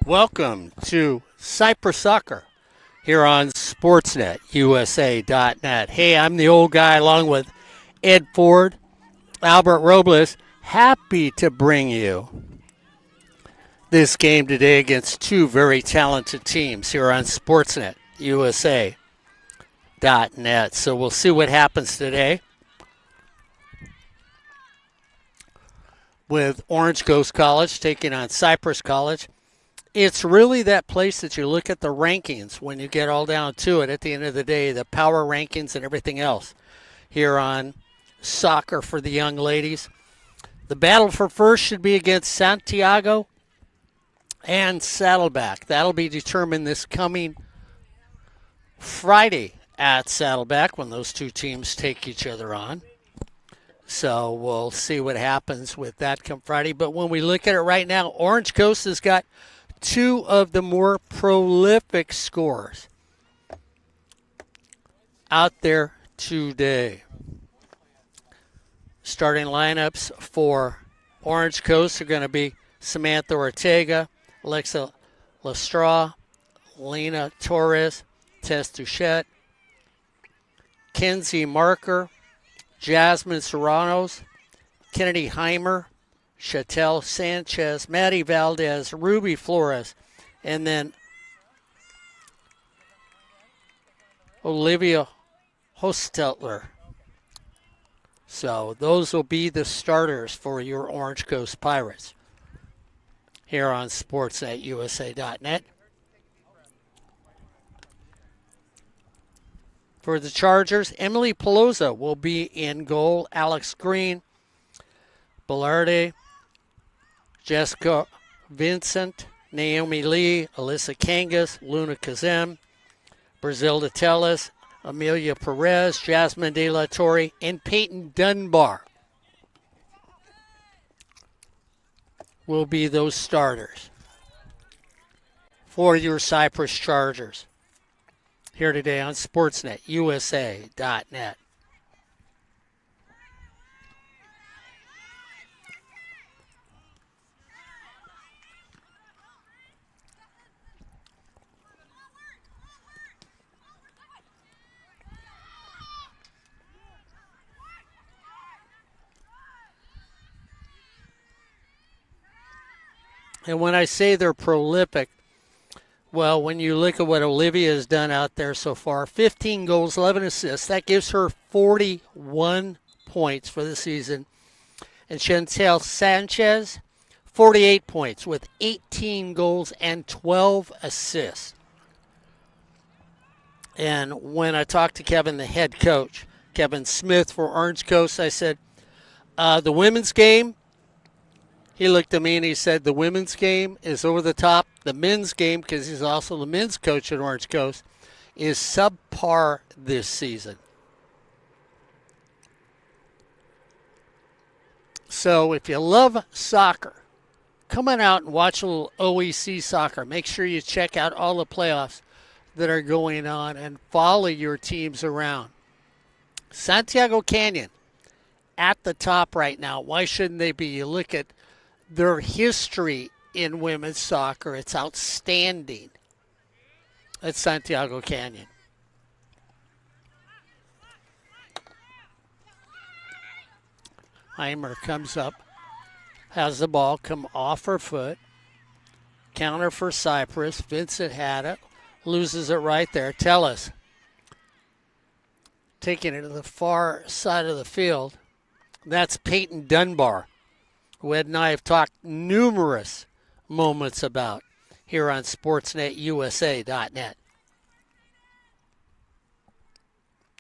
Welcome to Cypress Soccer here on SportsNetUSA.net. Hey, I'm the old guy along with Ed Ford, Albert Robles. Happy to bring you this game today against two very talented teams here on SportsNetUSA.net. So we'll see what happens today with Orange Coast College taking on Cypress College. It's really that place that you look at the rankings when you get all down to it at the end of the day, the power rankings and everything else here on Soccer for the Young Ladies. The battle for first should be against Santiago and Saddleback. That'll be determined this coming Friday at Saddleback when those two teams take each other on. So we'll see what happens with that come Friday. But when we look at it right now, Orange Coast has got two of the more prolific scorers out there today. Starting lineups for Orange Coast are going to be Samantha Ortega, Alexa Lestraw, Lena Torres, Tess Duchette, Kenzie Marker, Jasmine Serranos, Kennedy Heimer, Chatelle Sanchez, Maddie Valdez, Ruby Flores, and then Olivia Hostetler. So those will be the starters for your Orange Coast Pirates here on sports@usa.net. For the Chargers, Emily Pelosa will be in goal. Alex Green, Bellarde, Jessica Vincent, Naomi Lee, Alyssa Kangas, Luna Kazem, Brazilda Telles, Amelia Perez, Jasmine De La Torre, and Peyton Dunbar will be those starters for your Cypress Chargers here today on SportsNetUSA.net. And when I say they're prolific, well, when you look at what Olivia has done out there so far, 15 goals, 11 assists, that gives her 41 points for the season. And Chantel Sanchez, 48 points with 18 goals and 12 assists. And when I talked to Kevin, the head coach, Kevin Smith for Orange Coast, I said, the women's game, he looked at me and he said, the women's game is over the top. The men's game, because he's also the men's coach at Orange Coast, is subpar this season. So if you love soccer, come on out and watch a little OEC soccer. Make sure you check out all the playoffs that are going on and follow your teams around. Santiago Canyon at the top right now. Why shouldn't they be? You look at their history in women's soccer. It's outstanding at Santiago Canyon. Heimer comes up, has the ball come off her foot. Counter for Cypress. Vincent had it, loses it right there. Tellus taking it to the far side of the field. That's Peyton Dunbar, who Ed and I have talked numerous moments about here on SportsNetUSA.net.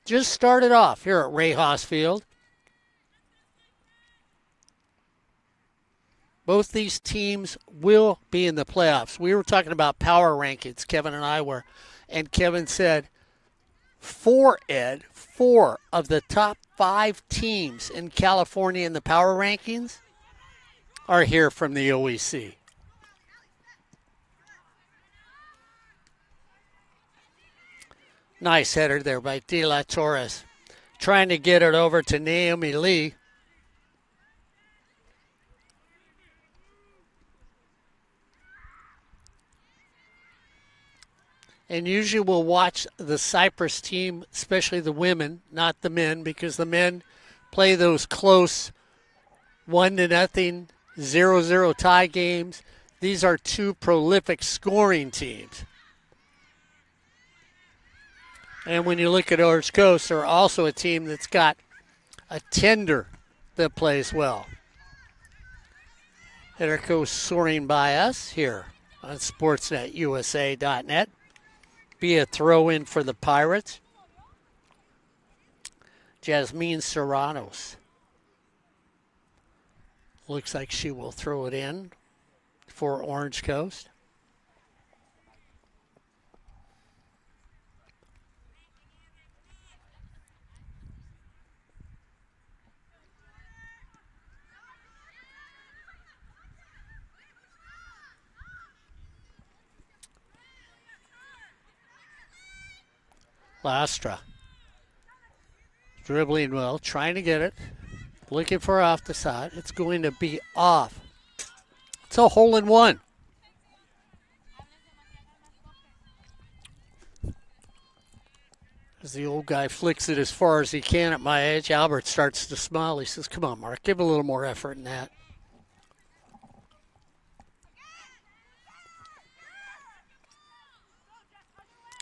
Just started off here at Ray Haas Field. Both these teams will be in the playoffs. We were talking about power rankings, Kevin and I were, and Kevin said, four of the top 5 teams in California in the power rankings are here from the OEC. Nice header there by De La Torres. Trying to get it over to Naomi Lee. And usually we'll watch the Cypress team, especially the women, not the men, because the men play those close 1-0, 0-0 tie games. These are two prolific scoring teams. And when you look at Orange Coast, they're also a team that's got a tender that plays well. Header goes soaring by us here on SportsNetUSA.net. Be a throw-in for the Pirates. Jasmine Serranos. Looks like she will throw it in for Orange Coast. Lastra. Dribbling well, trying to get it. Looking for off the side. It's going to be off. It's a hole in one. As the old guy flicks it as far as he can at my edge, Albert starts to smile. He says, come on, Mark, give a little more effort than that.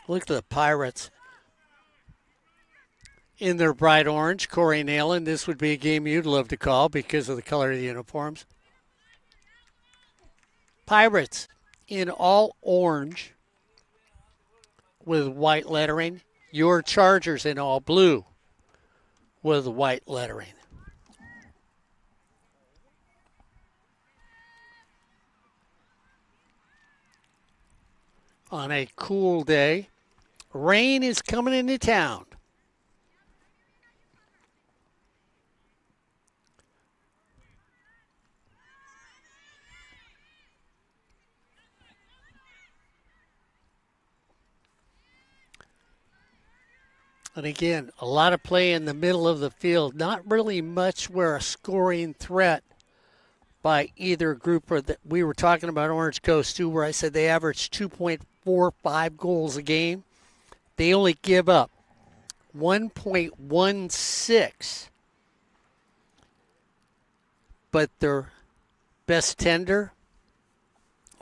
Look at the Pirates in their bright orange. Corey Nayland, this would be a game you'd love to call because of the color of the uniforms. Pirates in all orange with white lettering. Your Chargers in all blue with white lettering. On a cool day, rain is coming into town. And again, a lot of play in the middle of the field. Not really much where a scoring threat by either group. Or that we were talking about Orange Coast too, where I said they average 2.45 goals a game. They only give up 1.16. But their best tender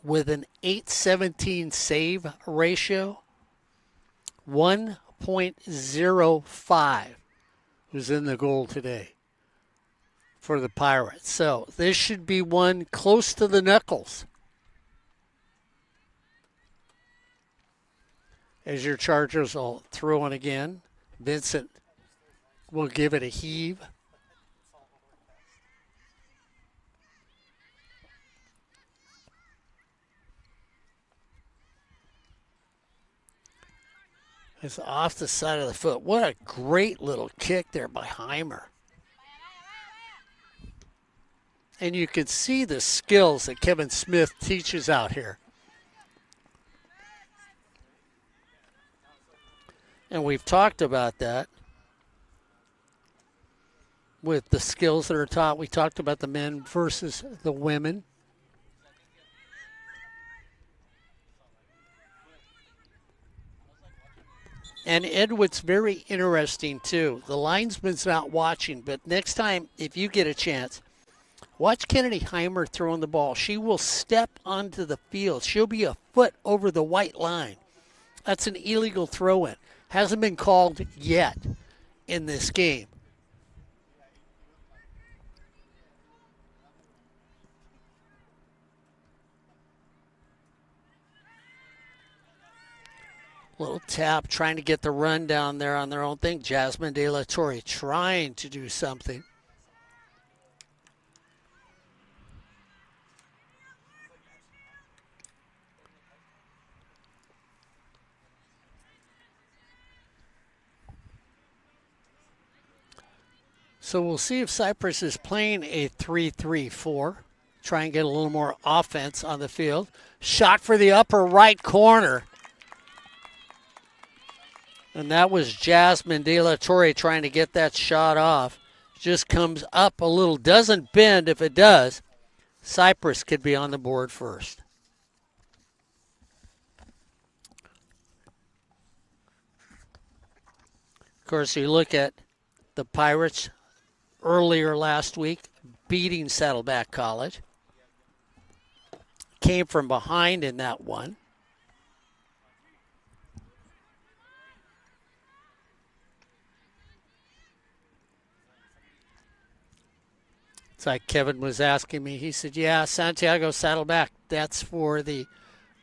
with an .817 save ratio, 1.05 was in the goal today for the Pirates. So this should be one close to the knuckles. As your Chargers will throw in again, Vincent will give it a heave. It's off the side of the foot. What a great little kick there by Heimer. And you can see the skills that Kevin Smith teaches out here. And we've talked about that with the skills that are taught. We talked about the men versus the women. And Edward's very interesting, too. The linesman's not watching, but next time, if you get a chance, watch Kennedy Heimer throwing the ball. She will step onto the field. She'll be a foot over the white line. That's an illegal throw-in. Hasn't been called yet in this game. Little tap, trying to get the run down there on their own thing. Jasmine De La Torre trying to do something. So we'll see if Cypress is playing a 3-3-4. Try and get a little more offense on the field. Shot for the upper right corner. And that was Jasmine De La Torre trying to get that shot off. Just comes up a little, doesn't bend. If it does, Cypress could be on the board first. course, you look at the Pirates earlier last week beating Saddleback College. Came from behind in that one. It's like Kevin was asking me. He said, yeah, Santiago Saddleback, that's for the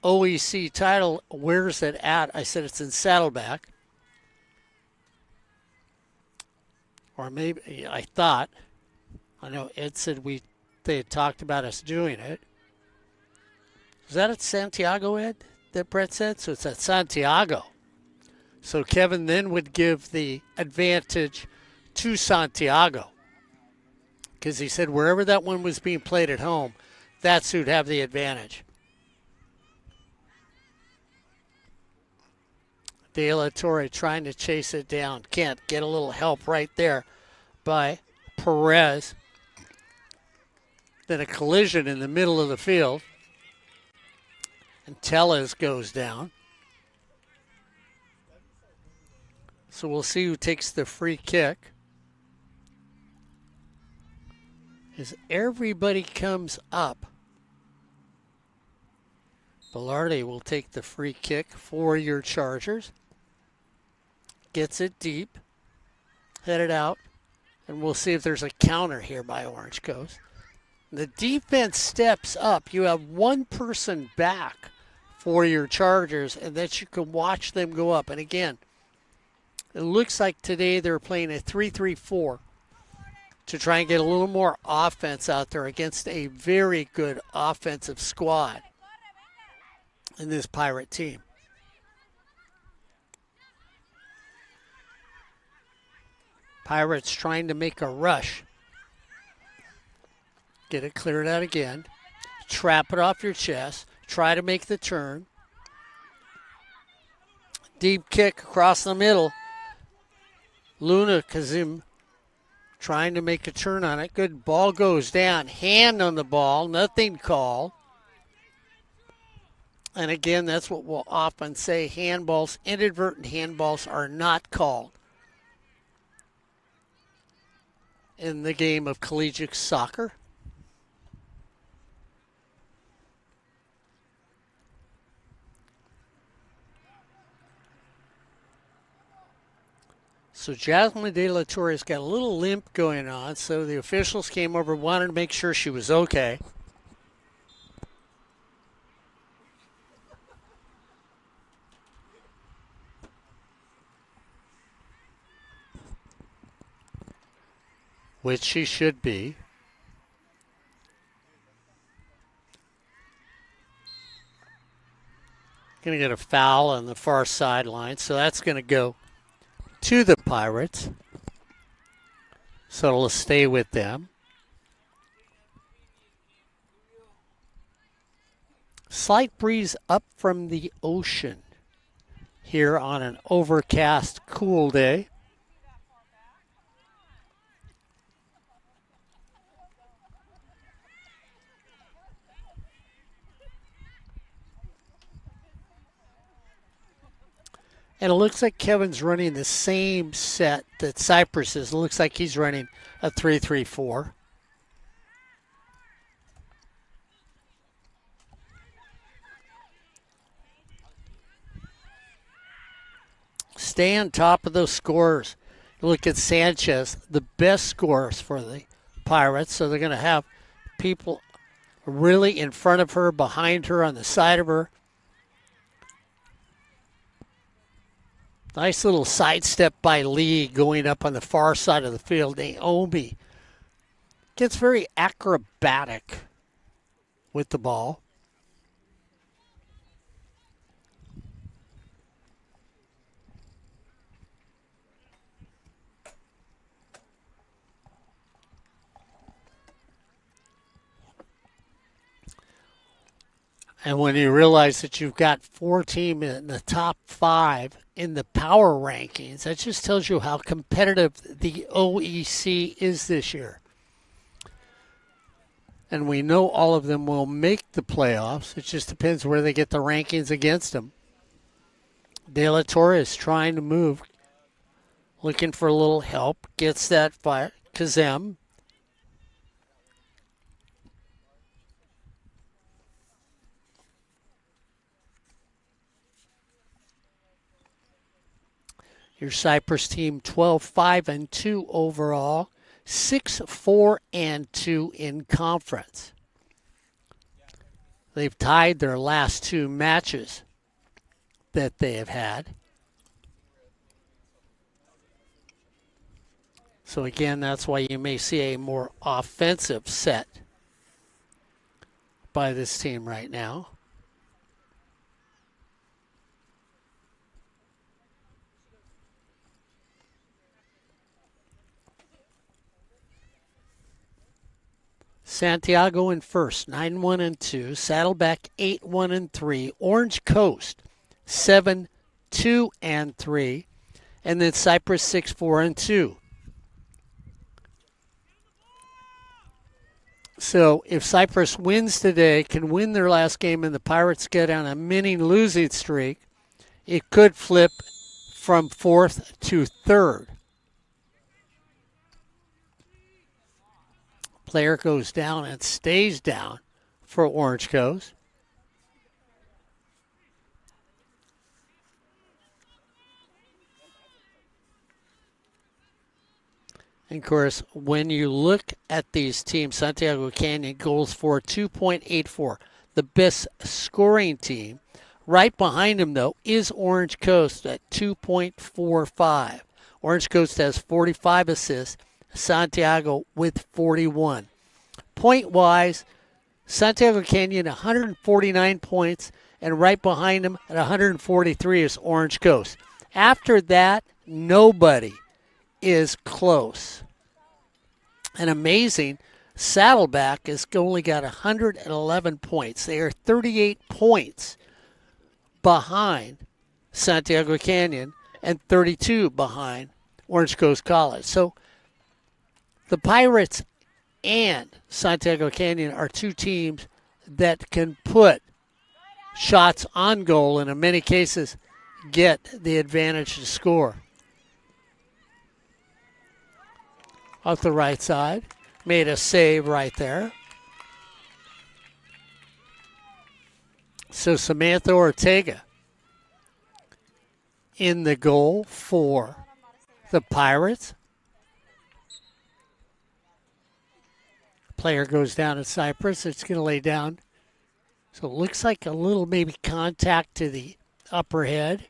OEC title. Where's it at? I said, it's in Saddleback. Or maybe, I thought. I know Ed said they had talked about us doing it. Is that at Santiago, Ed, that Brett said? So it's at Santiago. So Kevin then would give the advantage to Santiago. Because he said wherever that one was being played at home, that's who'd have the advantage. De La Torre trying to chase it down. Can't get a little help right there by Perez. Then a collision in the middle of the field. And Tellez goes down. So we'll see who takes the free kick. As everybody comes up, Velarde will take the free kick for your Chargers. Gets it deep, headed out, and we'll see if there's a counter here by Orange Coast. The defense steps up. You have one person back for your Chargers, and that you can watch them go up. And again, it looks like today they're playing a 3-3-4. To try and get a little more offense out there against a very good offensive squad in this Pirate team. Pirates trying to make a rush. Get it cleared out again. Trap it off your chest. Try to make the turn. Deep kick across the middle. Luna Kazim trying to make a turn on it. Good ball goes down. Hand on the ball. Nothing called. And again, that's what we'll often say. Handballs, inadvertent handballs are not called in the game of collegiate soccer. So Jasmine De La Torre's got a little limp going on, so the officials came over, wanted to make sure she was okay. Which she should be. Going to get a foul on the far sideline, so that's going to go to the Pirates. So it'll stay with them. Slight breeze up from the ocean here on an overcast, cool day. And it looks like Kevin's running the same set that Cypress is. It looks like he's running a 3-3-4. Stay on top of those scores. Look at Sanchez, the best scores for the Pirates. So they're going to have people really in front of her, behind her, on the side of her. Nice little sidestep by Lee going up on the far side of the field. Naomi gets very acrobatic with the ball. And when you realize that you've got 4 teams in the top 5 in the power rankings, that just tells you how competitive the OEC is this year. And we know all of them will make the playoffs. It just depends where they get the rankings against them. De La Torre is trying to move. looking for a little help. Gets that fire. Kazem. Your Cypress team 12-5-2 overall, 6-4-2 in conference. They've tied their last two matches that they have had. So again, that's why you may see a more offensive set by this team right now. Santiago in first, 9-1-2. Saddleback 8-1-3. Orange Coast 7-2-3, and then Cypress 6-4-2. So if Cypress wins today, can win their last game, and the Pirates get on a mini losing streak, it could flip from fourth to third. Player goes down and stays down for Orange Coast. And of course, when you look at these teams, Santiago Canyon goals for 2.84, the best scoring team. Right behind them, though, is Orange Coast at 2.45. Orange Coast has 45 assists. Santiago with 41. Point-wise, Santiago Canyon 149 points, and right behind them at 143 is Orange Coast. After that, nobody is close. And amazing, Saddleback has only got 111 points. They are 38 points behind Santiago Canyon and 32 behind Orange Coast College. So the Pirates and Santiago Canyon are two teams that can put shots on goal and in many cases get the advantage to score. Off the right side, made a save right there. So Samantha Ortega in the goal for the Pirates. Player goes down at Cypress. It's going to lay down. So it looks like a little maybe contact to the upper head.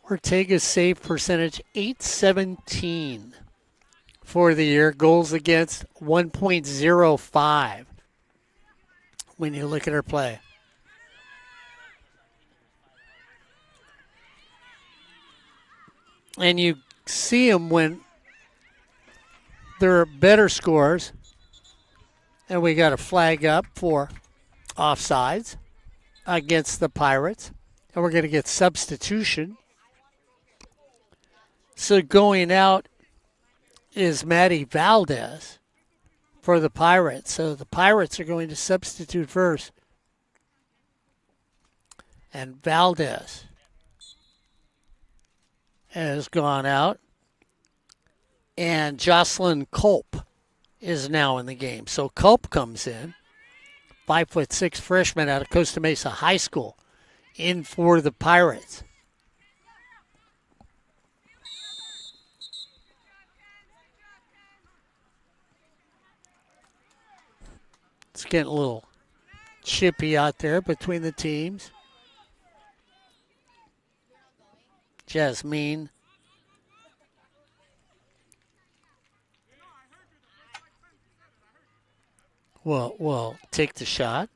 Ortega's save percentage, .817 for the year. Goals against, 1.05 when you look at her play. And you see them when there are better scores. And we got a flag up for offsides against the Pirates. And we're going to get substitution. So going out is Maddie Valdez for the Pirates. So the Pirates are going to substitute first. And Valdez has gone out. And Jocelyn Culp is now in the game. So Culp comes in, 5'6" freshman out of Costa Mesa High School, in for the Pirates. It's getting a little chippy out there between the teams. Jasmine will take the shot.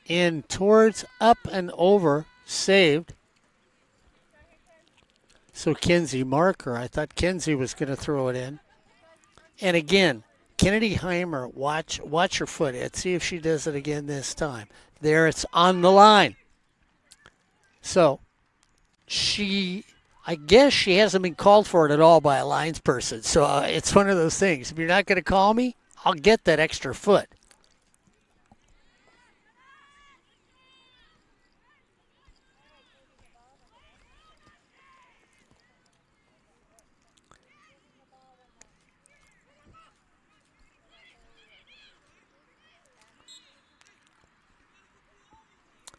In towards up and over, saved. So Kenzie Marker, I thought Kenzie was going to throw it in. And again, Kennedy Heimer, watch her foot. Let's see if she does it again this time. There, it's on the line. So she I guess she hasn't been called for it at all by a lines person. So it's one of those things. If you're not going to call me, I'll get that extra foot.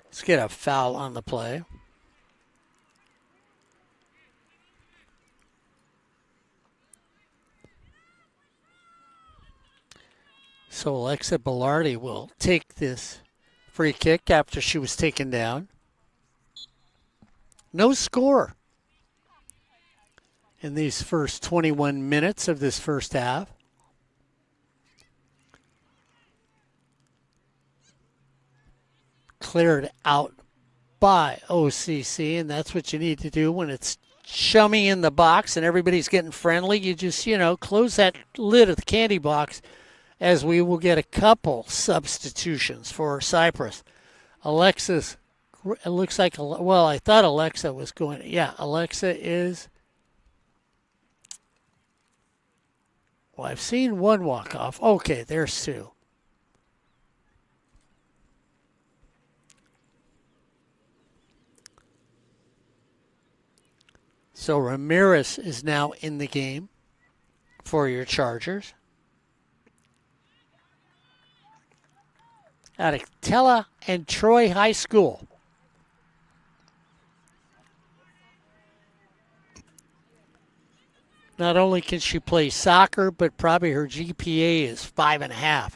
Let's get a foul on the play. So Alexa Bellardi will take this free kick after she was taken down. No score in these first 21 minutes of this first half. Cleared out by OCC, and that's what you need to do when it's chummy in the box and everybody's getting friendly. You just, close that lid of the candy box, as we will get a couple substitutions for Cypress. Alexa's, it looks like, well, I thought Alexa was going, yeah, Alexa is, well, I've seen one walk off. Okay, there's two. So Ramirez is now in the game for your Chargers. Out of Tella and Troy High School. Not only can she play soccer, but probably her GPA is 5.5.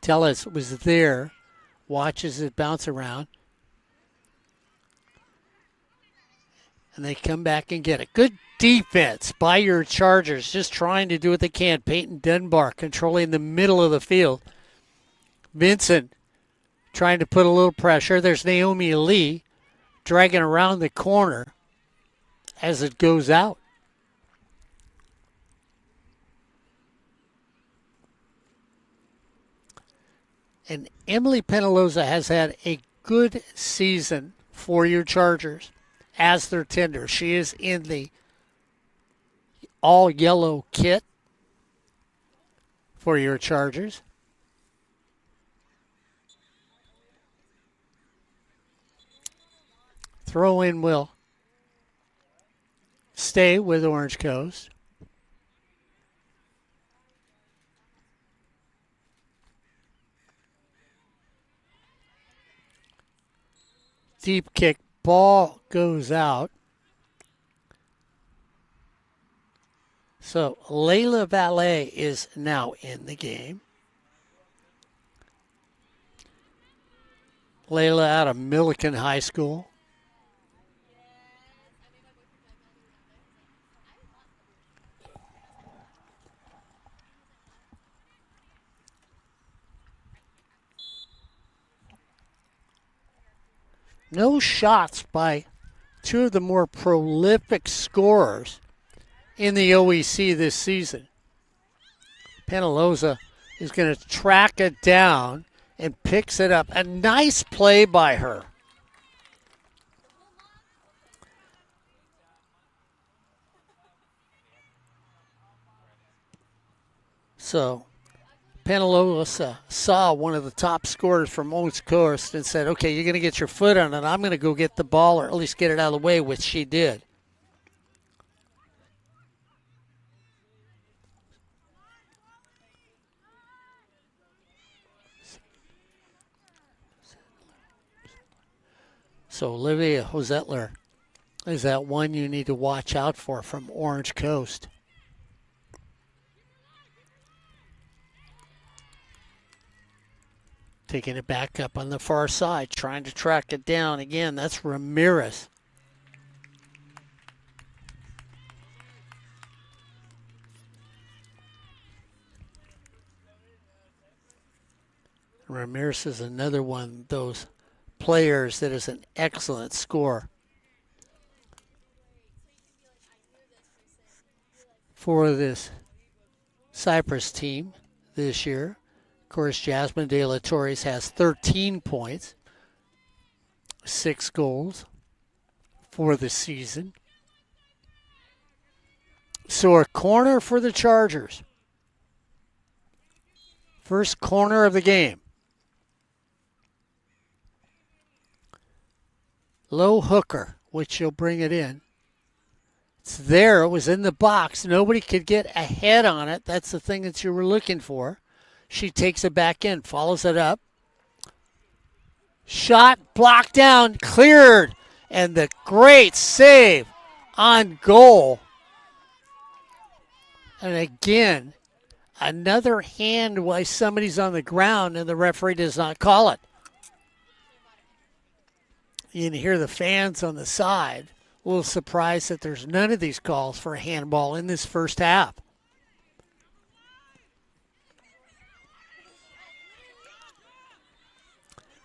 Tella was there, watches it bounce around. And they come back and get it. Good defense by your Chargers, just trying to do what they can. Peyton Dunbar controlling the middle of the field. Vincent trying to put a little pressure. There's Naomi Lee dragging around the corner as it goes out. And Emily Penaloza has had a good season for your Chargers as their tender. She is in the all-yellow kit for your Chargers. Throw-in will stay with Orange Coast. Deep kick. Ball goes out. So Layla Valet is now in the game. Layla out of Milliken High School. No shots by two of the more prolific scorers in the OEC this season. Penaloza is going to track it down and picks it up. A nice play by her. So Penaloza saw one of the top scorers from Orange Coast and said, okay, you're going to get your foot on it. I'm going to go get the ball, or at least get it out of the way, which she did. So Olivia Hosetler is that one you need to watch out for from Orange Coast. Taking it back up on the far side, trying to track it down. Again, that's Ramirez. Ramirez is another one of those players that is an excellent scorer for this Cypress team this year. Of course, Jasmine De La Torres has 13 points, 6 goals. for the season. So a corner for the Chargers. First corner of the game. Low hooker, which you'll bring it in. It's there. It was in the box. Nobody could get a head on it. That's the thing that you were looking for. She takes it back in, follows it up. Shot, blocked down, cleared. And the great save on goal. And again, another hand while somebody's on the ground and the referee does not call it. You can hear the fans on the side a little surprised that there's none of these calls for a handball in this first half.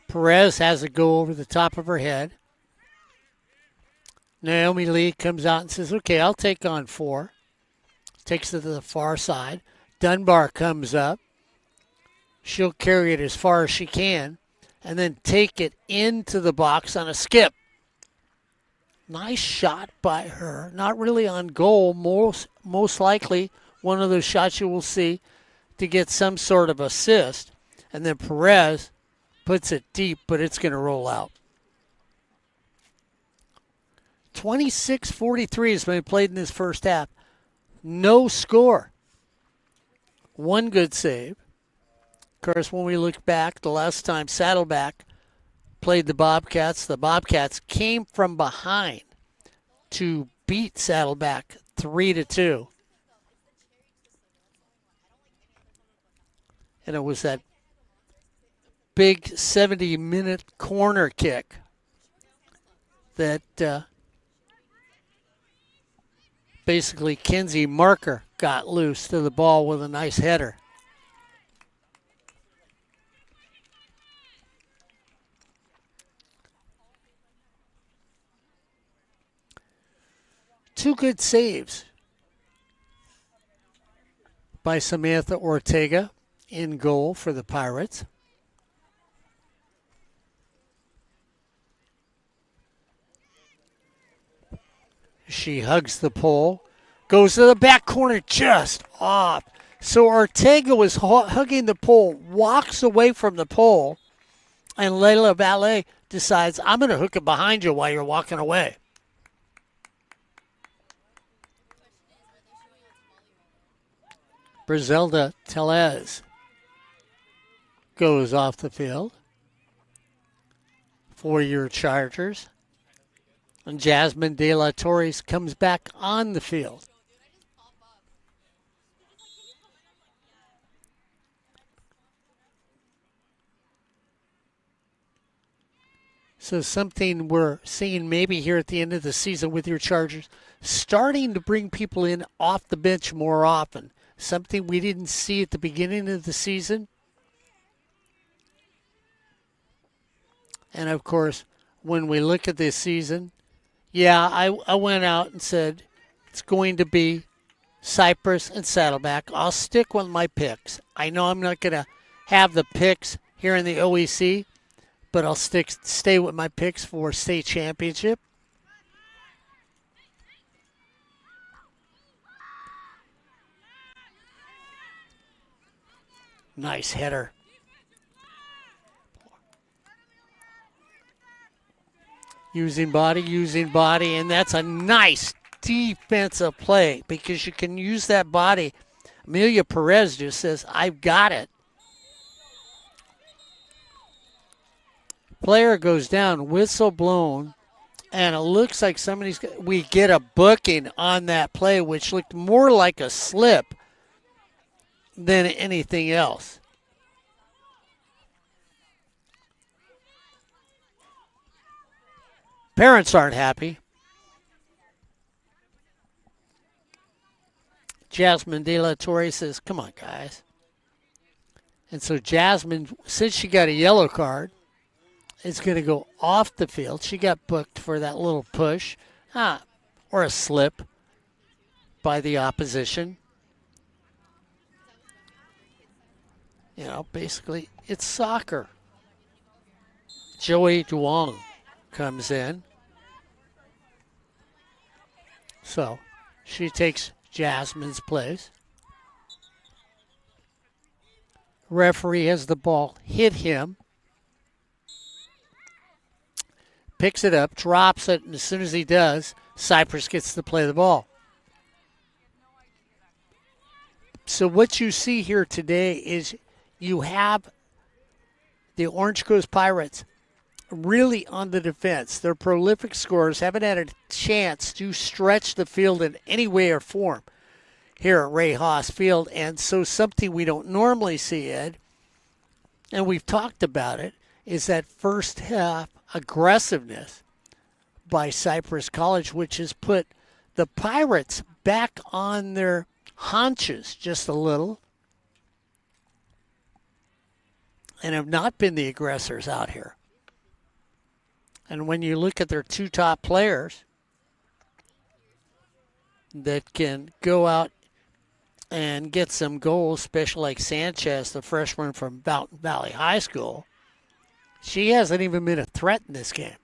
Perez has it go over the top of her head. Naomi Lee comes out and says, okay, I'll take on 4. Takes it to the far side. Dunbar comes up. She'll carry it as far as she can and then take it into the box on a skip. Nice shot by her. Not really on goal. Most likely one of those shots you will see to get some sort of assist. And then Perez puts it deep, but it's going to roll out. 26-43 has been played in this first half. No score. One good save. Of course, when we look back, the last time Saddleback played the Bobcats came from behind to beat Saddleback 3-2. And it was that big 70-minute corner kick that basically Kenzie Marker got loose to the ball with a nice header. Two good saves by Samantha Ortega in goal for the Pirates. She hugs the pole, goes to the back corner just off. So Ortega was hugging the pole, walks away from the pole, and Layla Ballet decides, I'm going to hook it behind you while you're walking away. Brizelda Tellez goes off the field for your Chargers. And Jasmine De La Torres comes back on the field. So something we're seeing maybe here at the end of the season with your Chargers, starting to bring people in off the bench more often. Something we didn't see at the beginning of the season. And, of course, when we look at this season, yeah, I went out and said it's going to be Cypress and Saddleback. I'll stick with my picks. I know I'm not going to have the picks here in the OEC, but I'll stay with my picks for state championship. Nice header. Using body, and that's a nice defensive play because you can use that body. Amelia Perez just says, I've got it. Player goes down, whistle blown, and it looks like we get a booking on that play, which looked more like a slip than anything else. Parents aren't happy. Jasmine De La Torre says, come on, guys. And so Jasmine, since she got a yellow card, is going to go off the field. She got booked for that little push or a slip by the opposition. You know, basically, it's soccer. Joey Duong comes in. So she takes Jasmine's place. Referee has the ball hit him. Picks it up, drops it, and as soon as he does, Cypress gets to play the ball. So what you see here today is you have the Orange Coast Pirates really on the defense. They're prolific scorers, haven't had a chance to stretch the field in any way or form here at Ray Haas Field. And so something we don't normally see, Ed, and we've talked about it, is that first half aggressiveness by Cypress College, which has put the Pirates back on their haunches just a little and have not been the aggressors out here. And when you look at their two top players that can go out and get some goals, especially like Sanchez, the freshman from Mountain Valley High School, she hasn't even been a threat in this game.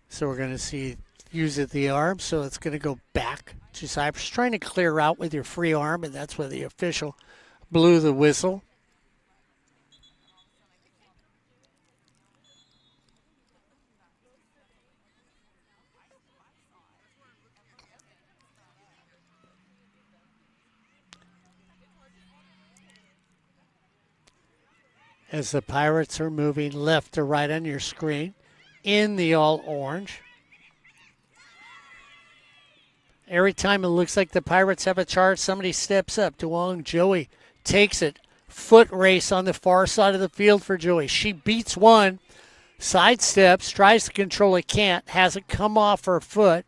So we're going to see use of the arm, so it's going to go back to Cypress. Trying to clear out with your free arm, and that's where the official blew the whistle. As the Pirates are moving left to right on your screen in the all orange. Every time it looks like the Pirates have a charge, somebody steps up. DeWong Joey takes it. Foot race on the far side of the field for Joey. She beats one, sidesteps, tries to control it, can't, has it come off her foot.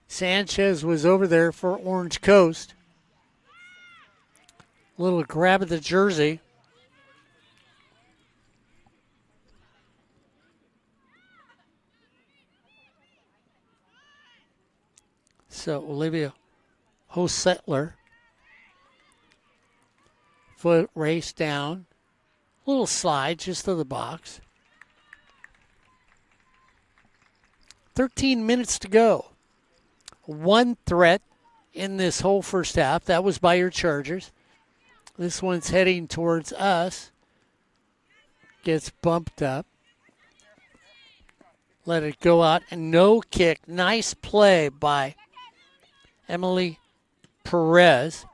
Sanchez was over there for Orange Coast. Little grab of the jersey. So Olivia Hosettler. Foot race down. Little slide just to the box. 13 minutes to go. One threat in this whole first half. That was by your Chargers. This one's heading towards us. Gets bumped up. Let it go out. And no kick. Nice play by Emily Perez.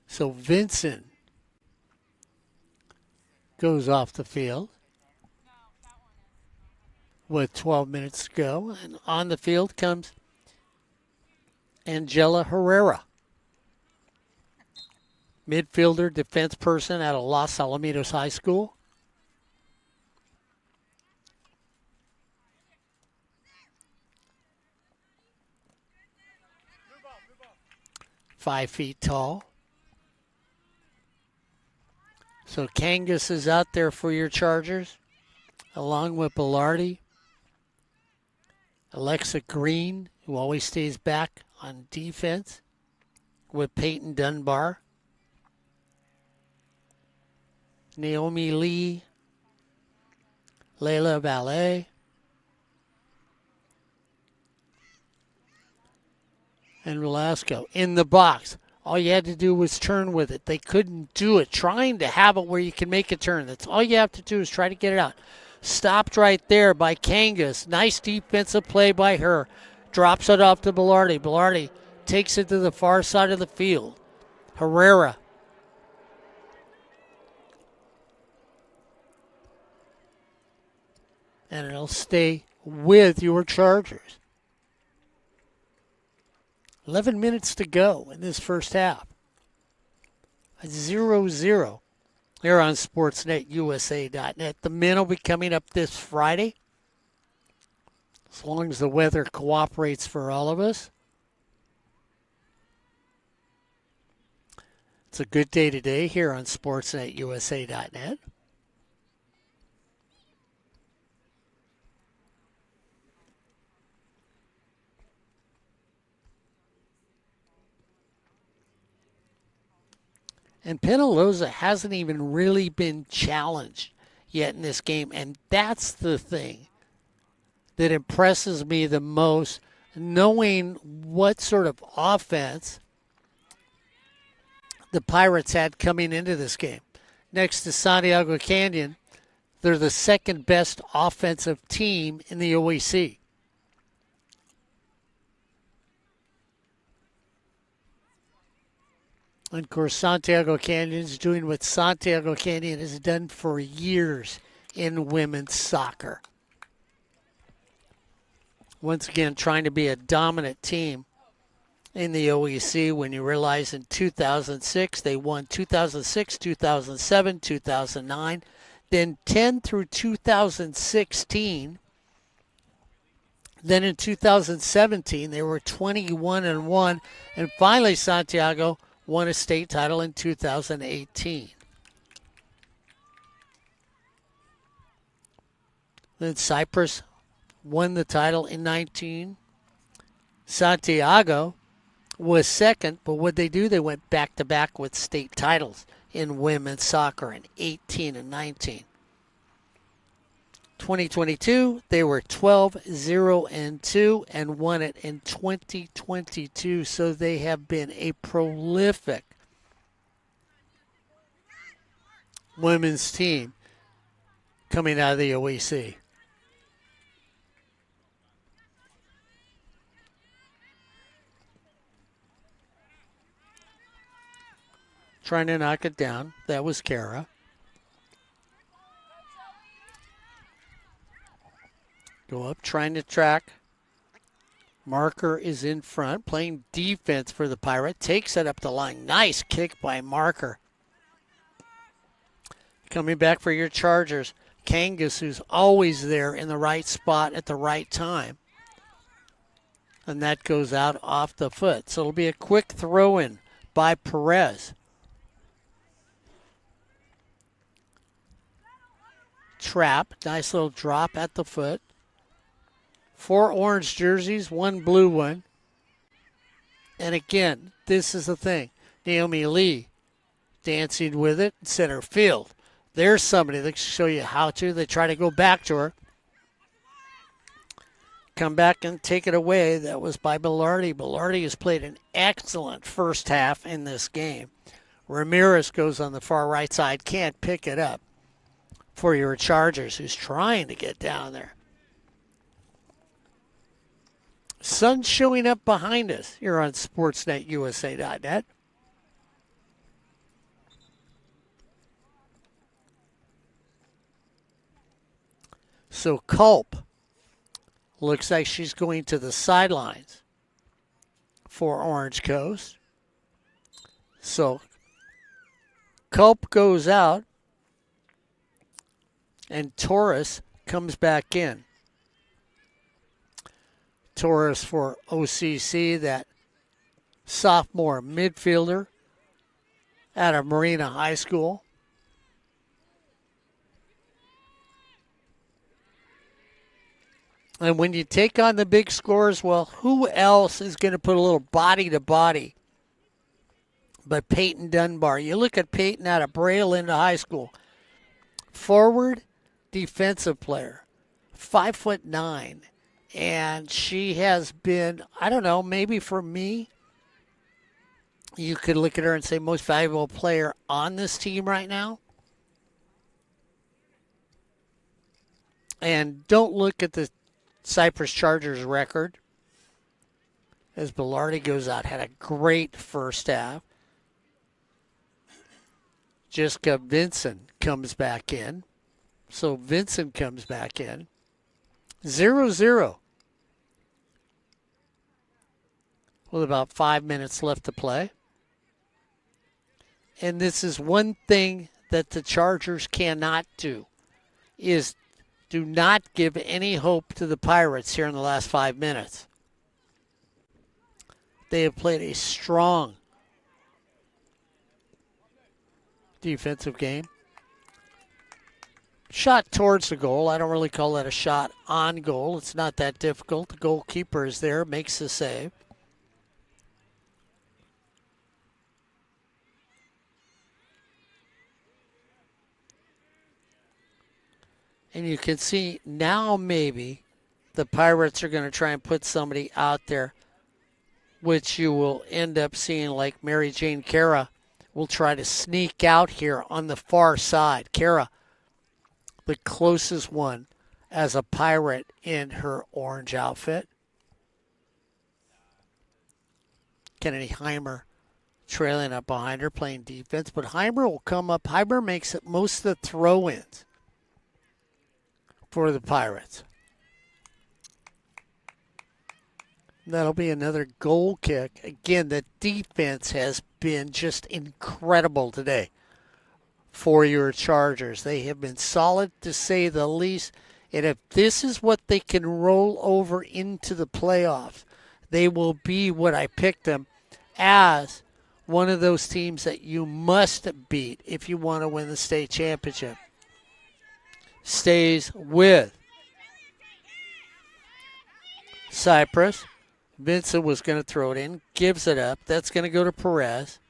So Vincent goes off the field with 12 minutes to go. And on the field comes Angela Herrera, midfielder, defense person out of Los Alamitos High School. Five feet tall. So Kangas is out there for your Chargers, along with Bilardi. Alexa Green, who always stays back on defense, with Peyton Dunbar. Naomi Lee. Layla Valet. And Velasco in the box. All you had to do was turn with it. They couldn't do it. Trying to have it where you can make a turn. That's all you have to do is try to get it out. Stopped right there by Kangas. Nice defensive play by her. Drops it off to Bilardi. Bilardi takes it to the far side of the field. Herrera. And it'll stay with your Chargers. 11 minutes to go in this first half. 0-0 here on SportsNetUSA.net. The men will be coming up this Friday, as long as the weather cooperates for all of us. It's a good day today here on SportsNetUSA.net. And Penaloza hasn't even really been challenged yet in this game. And that's the thing that impresses me the most, knowing what sort of offense the Pirates had coming into this game. Next to Santiago Canyon, they're the second best offensive team in the OEC. And of course, Santiago Canyon's doing what Santiago Canyon has done for years in women's soccer. Once again, trying to be a dominant team in the OEC when you realize in 2006 they won 2006, 2007, 2009, then 10 through 2016. Then in 2017 they were 21-1, and finally Santiago won a state title in 2018. Then Cypress won the title in 19. Santiago was second, but what they do, they went back-to-back with state titles in women's soccer in 18 and 19. 2022, they were 12-0-2 and won it in 2022, so they have been a prolific women's team coming out of the OEC. Trying to knock it down. That was Kara. Go up, trying to track. Marker is in front, playing defense for the Pirate. Takes it up the line. Nice kick by Marker. Coming back for your Chargers. Kangas, who's always there in the right spot at the right time. And that goes out off the foot. So it'll be a quick throw-in by Perez. Trap, nice little drop at the foot. 4 orange jerseys, 1 blue one. And again, this is the thing. Naomi Lee dancing with it in center field. There's somebody that can show you how to. They try to go back to her. Come back and take it away. That was by Bilardi. Bilardi has played an excellent first half in this game. Ramirez goes on the far right side, can't pick it up for your Chargers, who's trying to get down there. Sun showing up behind us here on SportsNetUSA.net. So Culp looks like she's going to the sidelines for Orange Coast. So Culp goes out and Torres comes back in. Torres for OCC, that sophomore midfielder out of Marina High School. And when you take on the big scores, well, who else is going to put a little body to body but Peyton Dunbar? You look at Peyton out of Braille into high school. Forward, defensive player, 5'9". And she has been, I don't know, maybe for me, you could look at her and say most valuable player on this team right now. And don't look at the Cypress Chargers record as Bilardi goes out. Had a great first half. Jessica Vincent comes back in. So Vincent comes back in. 0-0. With about 5 minutes left to play. And this is one thing that the Chargers cannot do, is do not give any hope to the Pirates here in the last 5 minutes. They have played a strong defensive game. Shot towards the goal. I don't really call that a shot on goal. It's not that difficult. The goalkeeper is there, makes the save. And you can see now maybe the Pirates are going to try and put somebody out there, which you will end up seeing like Mary Jane Cara will try to sneak out here on the far side. Cara, the closest one as a Pirate in her orange outfit. Kennedy Heimer trailing up behind her, playing defense. But Heimer will come up. Heimer makes it most of the throw-ins for the Pirates. That'll be another goal kick. Again, the defense has been just incredible today for your Chargers. They have been solid, to say the least. And if this is what they can roll over into the playoffs, they will be what I picked them as, one of those teams that you must beat if you want to win the state championship. Stays with Cypress. Vincent was going to throw it in, gives it up. That's going to go to Perez.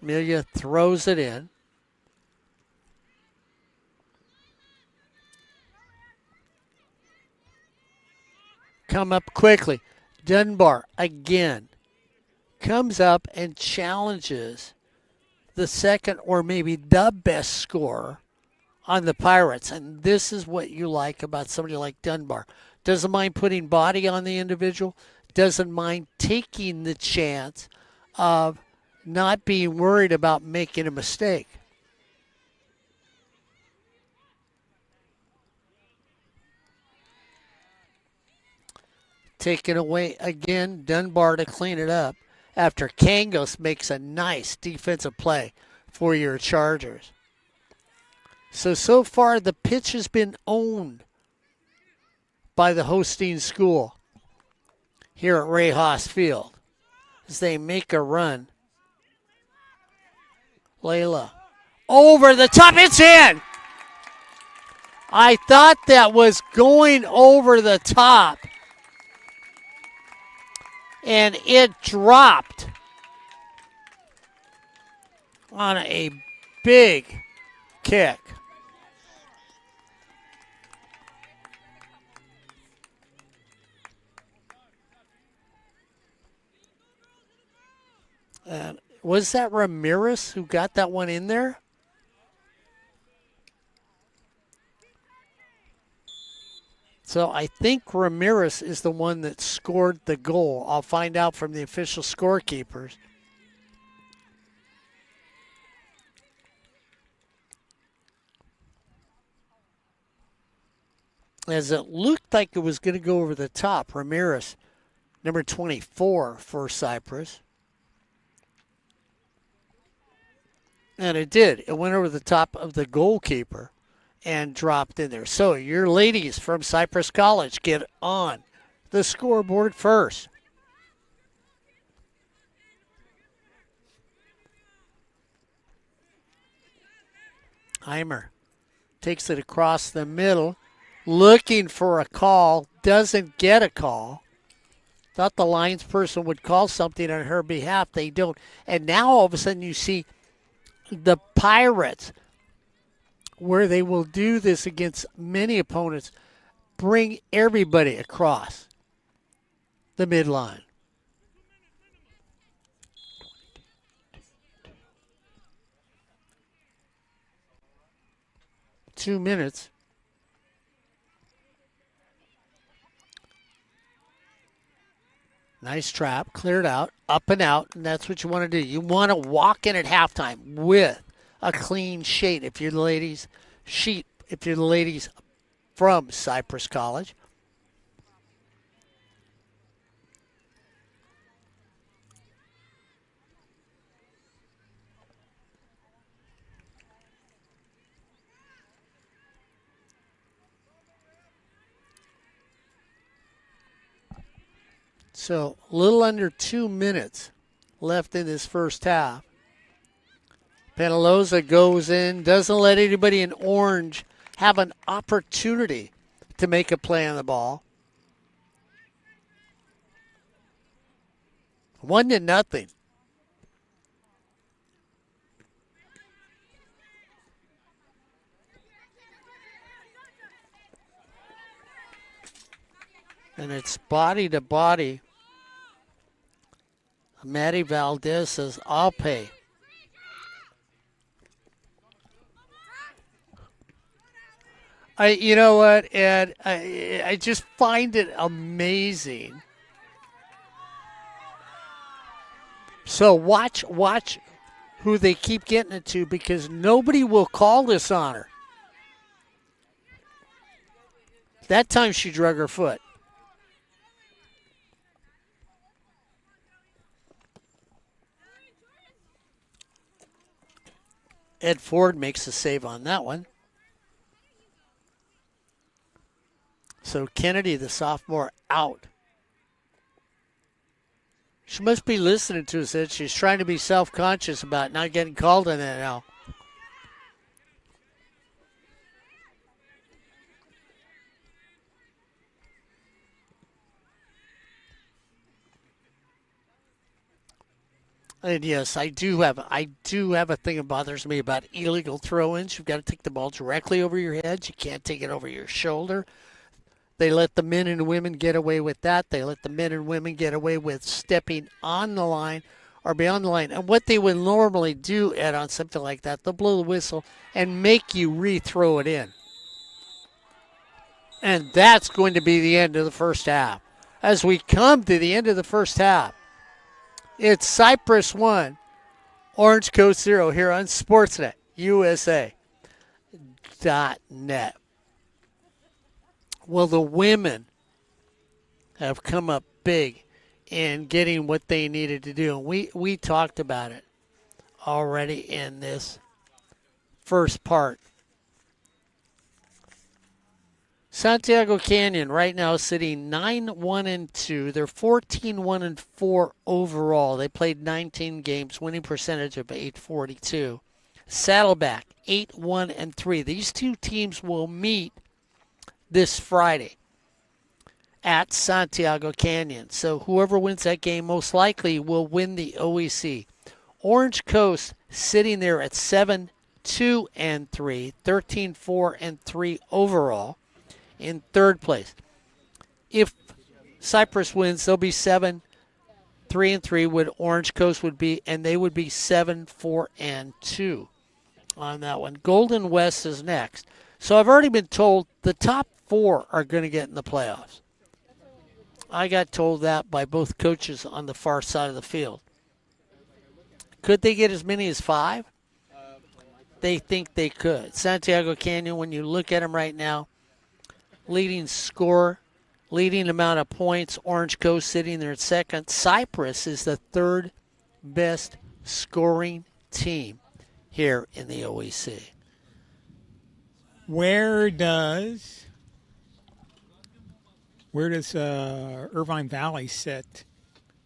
Amelia throws it in. Come up quickly. Dunbar again comes up and challenges the second or maybe the best scorer on the Pirates. And this is what you like about somebody like Dunbar. Doesn't mind putting body on the individual. Doesn't mind taking the chance of not being worried about making a mistake. Taken away again, Dunbar to clean it up after Kangos makes a nice defensive play for your Chargers. So far the pitch has been owned by the hosting school here at Ray Haas Field as they make a run. Layla over the top, it's in! I thought that was going over the top, and it dropped on a big kick. Was that Ramirez who got that one in there? So I think Ramirez is the one that scored the goal. I'll find out from the official scorekeepers. As it looked like it was going to go over the top. Ramirez, number 24 for Cypress. And it did. It went over the top of the goalkeeper and dropped in there. So your ladies from Cypress College get on the scoreboard first. Heimer takes it across the middle, looking for a call, doesn't get a call. Thought the Lions person would call something on her behalf. They don't. And now all of a sudden you see the Pirates, where they will do this against many opponents, bring everybody across the midline. Two minutes. Nice trap, cleared out, up and out, and that's what you want to do. You want to walk in at halftime with a clean sheet if you're the ladies from Cypress College. So a little under 2 minutes left in this first half. Penaloza goes in, doesn't let anybody in orange have an opportunity to make a play on the ball. 1-0. And it's body to body. Maddie Valdez says, I'll pay. You know what, Ed? I just find it amazing. So watch who they keep getting it to, because nobody will call this on her. That time she drug her foot. Ed Ford makes a save on that one. So Kennedy, the sophomore, out. She must be listening to us, Ed. She's trying to be self-conscious about not getting called on that now. And yes, I do have a thing that bothers me about illegal throw-ins. You've got to take the ball directly over your head. You can't take it over your shoulder. They let the men and women get away with that. They let the men and women get away with stepping on the line or beyond the line. And what they would normally do, Ed, on something like that, they'll blow the whistle and make you re-throw it in. And that's going to be the end of the first half. As we come to the end of the first half, it's Cypress 1, Orange Coast 0 here on Sportsnet USA.net. Well, the women have come up big in getting what they needed to do. And we talked about it already in this first part. Santiago Canyon right now sitting 9-1-2. They're 14-1-4 overall. They played 19 games, winning percentage of .842. Saddleback 8-1-3. These two teams will meet this Friday at Santiago Canyon. So whoever wins that game most likely will win the OEC. Orange Coast sitting there at 7-2-3, 13-4-3 overall in third place. If Cypress wins, they'll be 7-3-3 what Orange Coast would be, and they would be 7-4-2 on that one. Golden West is next. So I've already been told the top 4 are going to get in the playoffs. I got told that by both coaches on the far side of the field. Could they get as many as 5? They think they could. Santiago Canyon, when you look at them right now, leading scorer, leading amount of points, Orange Coast sitting there at second. Cypress is the third best scoring team here in the OEC. Where does Irvine Valley sit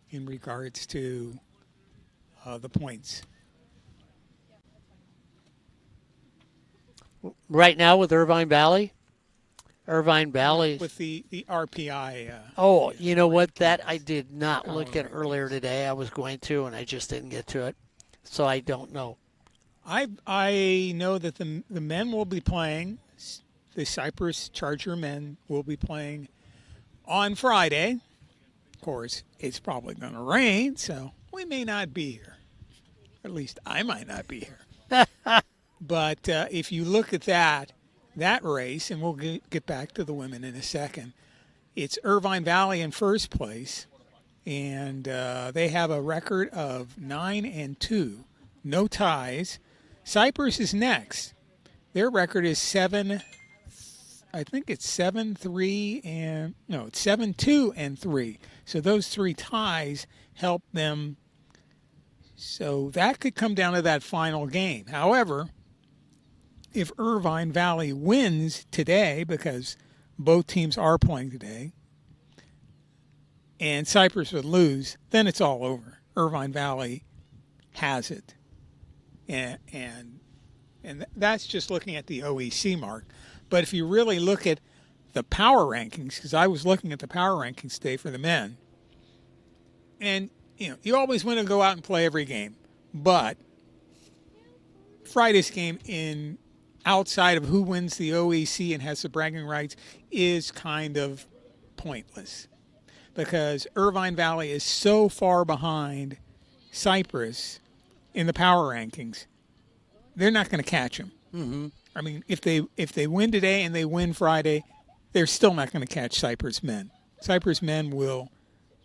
in regards to the points? Right now with Irvine Valley With the RPI. You know what? That I did not look at earlier today. I was going to, and I just didn't get to it. So I don't know. I know that the men will be playing. The Cypress Charger men will be playing on Friday. Of course, it's probably going to rain, so we may not be here. At least I might not be here. But if you look at that race, and we'll get back to the women in a second, it's Irvine Valley in first place, and they have a record of 9-2, no ties. Cypress is next. Their record is 7-2-3. So those 3 ties help them. So that could come down to that final game. However, if Irvine Valley wins today, because both teams are playing today, and Cypress would lose, then it's all over. Irvine Valley has it. and that's just looking at the OEC mark. But if you really look at the power rankings, because I was looking at the power rankings today for the men, and you always want to go out and play every game, but Friday's game in outside of who wins the OEC and has the bragging rights is kind of pointless because Irvine Valley is so far behind Cypress in the power rankings. They're not going to catch them. Mm-hmm. I mean, if they win today and they win Friday, they're still not going to catch Cypress men. Cypress men will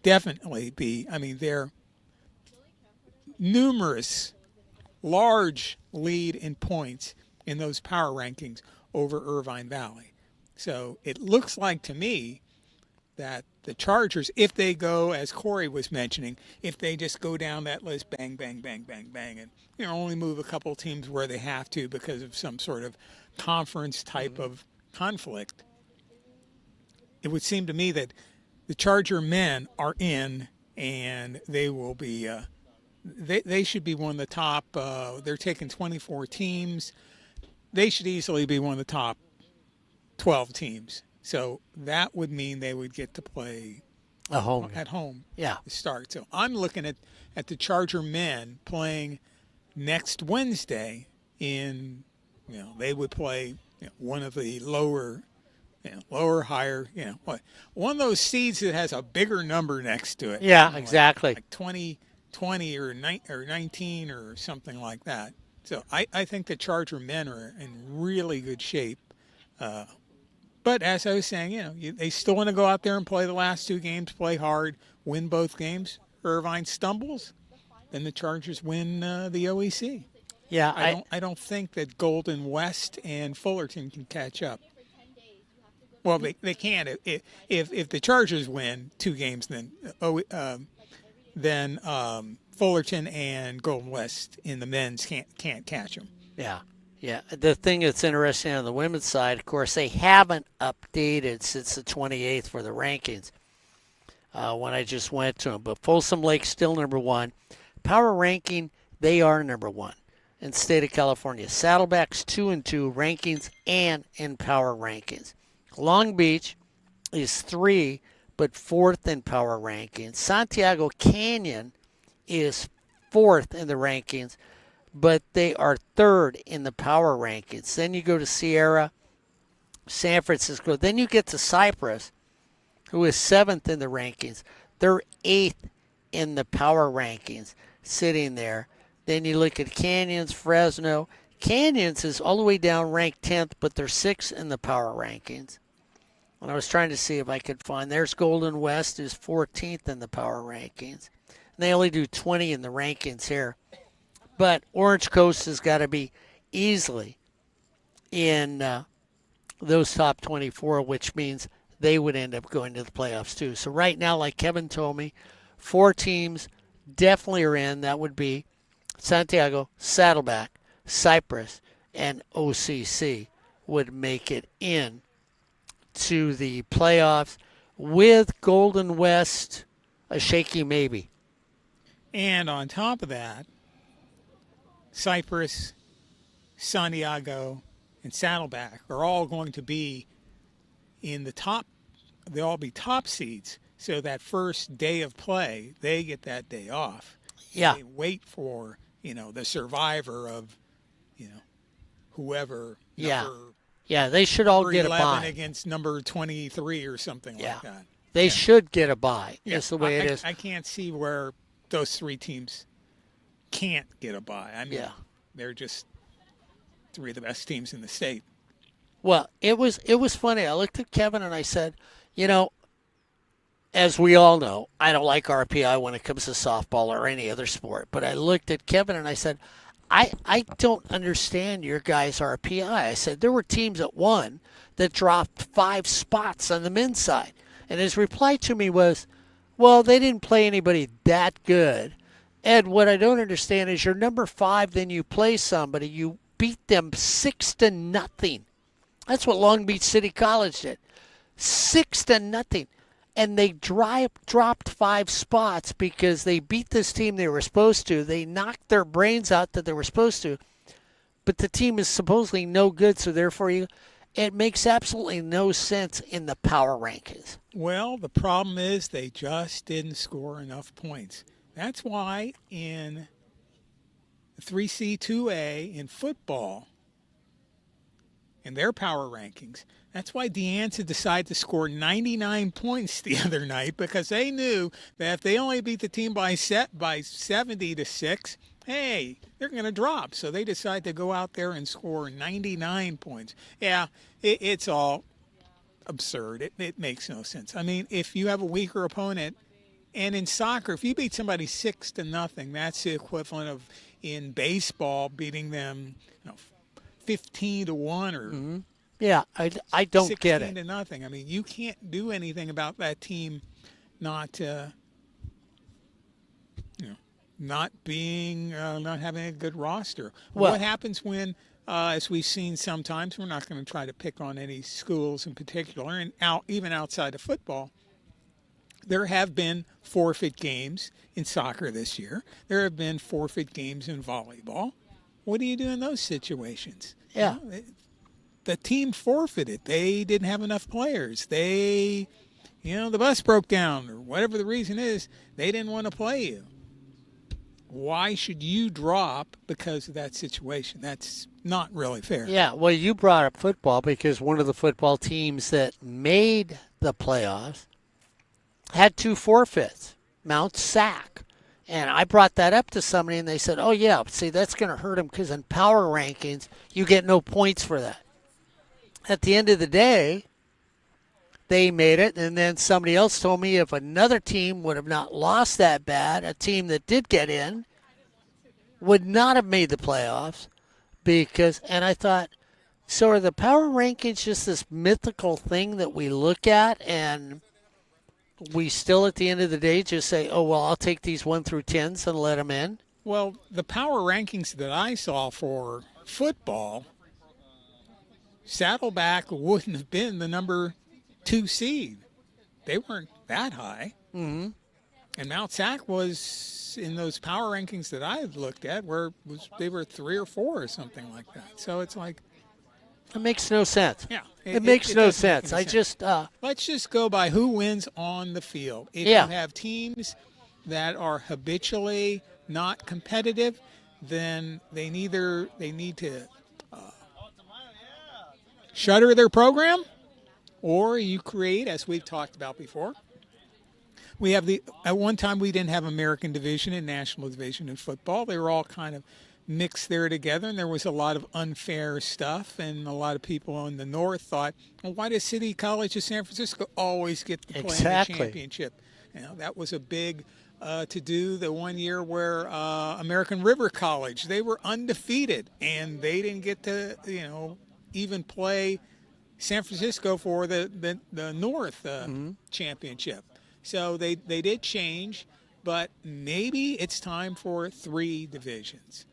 definitely be. I mean, they're numerous, large lead in points in those power rankings over Irvine Valley. So it looks like to me that the Chargers, if they go, as Corey was mentioning, if they just go down that list, bang, bang, bang, bang, bang, and only move a couple teams where they have to because of some sort of conference type of conflict, it would seem to me that the Charger men are in, and they will be. They should be one of the top. They're taking 24 teams. They should easily be one of the top 12 teams. So that would mean they would get to play at home. To start. So I'm looking at the Charger men playing next Wednesday in, they would play one of the lower, higher, one of those seeds that has a bigger number next to it. Yeah, exactly. Like 20 or 19 or something like that. So I think the Charger men are in really good shape. But as I was saying, they still want to go out there and play the last two games, play hard, win both games. Irvine stumbles, then the Chargers win the OEC. Yeah, I don't think that Golden West and Fullerton can catch up. Well, they can if the Chargers win two games, then Fullerton and Golden West in the men's can't catch them. Yeah. Yeah, the thing that's interesting on the women's side, of course, they haven't updated since the 28th for the rankings when I just went to them. But Folsom Lake's still number one. Power ranking, they are number one in the state of California. Saddleback's 2-2 rankings and in power rankings. Long Beach is 3, but 4th in power rankings. Santiago Canyon is 4th in the rankings, but they are 3rd in the power rankings. Then you go to Sierra, San Francisco. Then you get to Cypress, who is 7th in the rankings. They're 8th in the power rankings, sitting there. Then you look at Canyons, Fresno. Canyons is all the way down ranked 10th, but they're 6th in the power rankings. And I was trying to see if I could find. There's Golden West is 14th in the power rankings. And they only do 20 in the rankings here. But Orange Coast has got to be easily in those top 24, which means they would end up going to the playoffs too. So right now, like Kevin told me, 4 teams definitely are in. That would be Santiago, Saddleback, Cypress, and OCC would make it in to the playoffs, with Golden West a shaky maybe. And on top of that, Cypress, Santiago, and Saddleback are all going to be in the top. They'll all be top seeds. So that first day of play, they get that day off. Yeah. They wait for, the survivor of, whoever. Yeah. Yeah, they should all get a bye. Against number 23 or something like that. They should get a bye. Yeah. That's the way it is. I can't see where those 3 teams can't get a bye. I mean, they're just 3 of the best teams in the state. Well, it was funny. I looked at Kevin and I said, as we all know, I don't like RPI when it comes to softball or any other sport. But I looked at Kevin and I said, I don't understand your guys' RPI. I said, there were teams that won that dropped 5 spots on the men's side. And his reply to me was, well, they didn't play anybody that good. Ed, what I don't understand is you're number 5, then you play somebody, you beat them 6-0. That's what Long Beach City College did. 6-0. and they dropped 5 spots because they beat this team they were supposed to. They knocked their brains out that they were supposed to, but the team is supposedly no good, so therefore it makes absolutely no sense in the power rankings. Well, the problem is they just didn't score enough points. That's why in 3C2A in football, in their power rankings, that's why Deanza decided to score 99 points the other night, because they knew that if they only beat the team by 70-6, hey, they're going to drop. So they decided to go out there and score 99 points. Yeah, it's all absurd. It makes no sense. I mean, if you have a weaker opponent, and in soccer, if you beat somebody 6-0, that's the equivalent of in baseball beating them 15-1 or Yeah, I don't get it. 16-0. I mean, you can't do anything about that team not not having a good roster. Well, what happens when, as we've seen sometimes, we're not going to try to pick on any schools in particular, and even outside of football, there have been forfeit games in soccer this year. There have been forfeit games in volleyball. What do you do in those situations? Yeah. The team forfeited. They didn't have enough players. The bus broke down, or whatever the reason is, they didn't want to play you. Why should you drop because of that situation? That's not really fair. Yeah, well, you brought up football because one of the football teams that made the playoffs had 2 forfeits, Mount Sac. And I brought that up to somebody, and they said, oh, yeah, see, that's going to hurt them because in power rankings, you get no points for that. At the end of the day, they made it, and then somebody else told me if another team would have not lost that bad, a team that did get in would not have made the playoffs and I thought, so are the power rankings just this mythical thing that we look at and we still at the end of the day just say, oh, well, I'll take these 1 through 10s and let them in? Well, the power rankings that I saw for football, Saddleback wouldn't have been the number 2 seed. They weren't that high. Mm-hmm. And Mount Sac was in those power rankings that I had looked at they were 3 or 4 or something like that. So it's like, it makes no sense. Yeah. It makes no sense. Make any sense. Let's just go by who wins on the field. If you have teams that are habitually not competitive, then they need to shutter their program, or you create, as we've talked about before. We have at one time we didn't have American division and national division in football. They were all kind of mixed there together, and there was a lot of unfair stuff, and a lot of people in the north thought, well, why does City College of San Francisco always get to play in the championship? That was a big to do the one year where American River College, they were undefeated, and they didn't get to even play San Francisco for the North championship. So they did change, but maybe it's time for 3 divisions.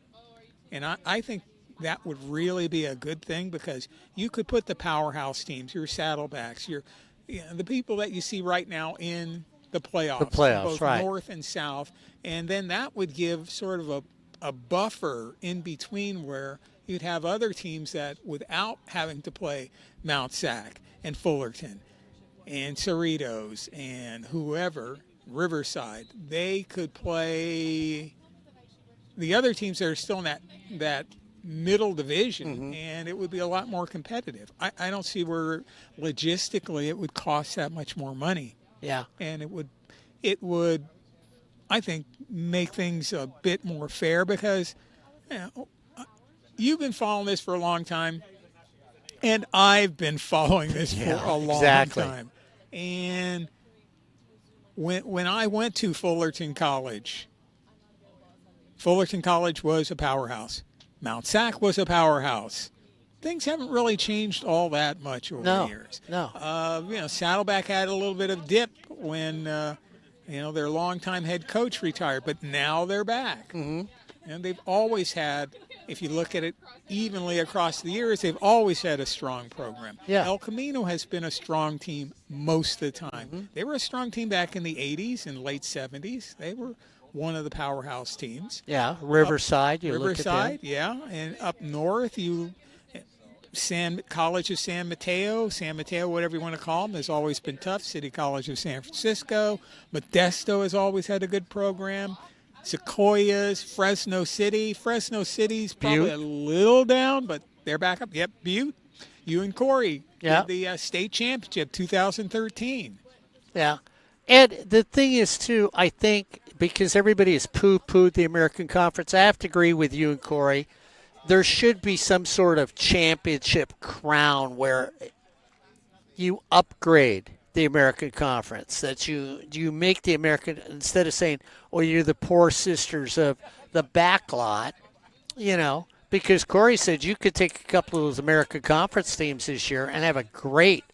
And I think that would really be a good thing, because you could put the powerhouse teams, your Saddlebacks, the people that you see right now in the playoffs both right, North and South, and then that would give sort of a buffer in between where you'd have other teams that, without having to play Mount Sac and Fullerton and Cerritos and whoever, Riverside, they could play the other teams that are still in that middle division, and it would be a lot more competitive. I don't see where logistically it would cost that much more money. Yeah. And it would, I think, make things a bit more fair, because you've been following this for a long time, and I've been following this for a long time. And when I went to Fullerton College was a powerhouse. Mount Sac was a powerhouse. Things haven't really changed all that much over the years. No. Saddleback had a little bit of dip when their longtime head coach retired, but now they're back. Mm-hmm. And they've always had if you look at it evenly across the years, they've always had a strong program. Yeah. El Camino has been a strong team most of the time. They were a strong team back in the 80s and late 70s. They were one of the powerhouse teams. Yeah, Riverside. You Riverside, look at yeah. And up north, College of San Mateo, whatever you want to call them, has always been tough. City College of San Francisco. Modesto has always had a good program. Sequoias, Fresno City. Fresno City's probably a little down, but they're back up. Yep, Butte. You and Corey. Yeah. The state championship 2013. Yeah. And the thing is, too, I think because everybody has poo-pooed the American Conference, I have to agree with you and Corey. There should be some sort of championship crown where you upgrade the American Conference, that you make the American, instead of saying, oh, you're the poor sisters of the backlot, because Corey said you could take a couple of those American Conference teams this year and have a great,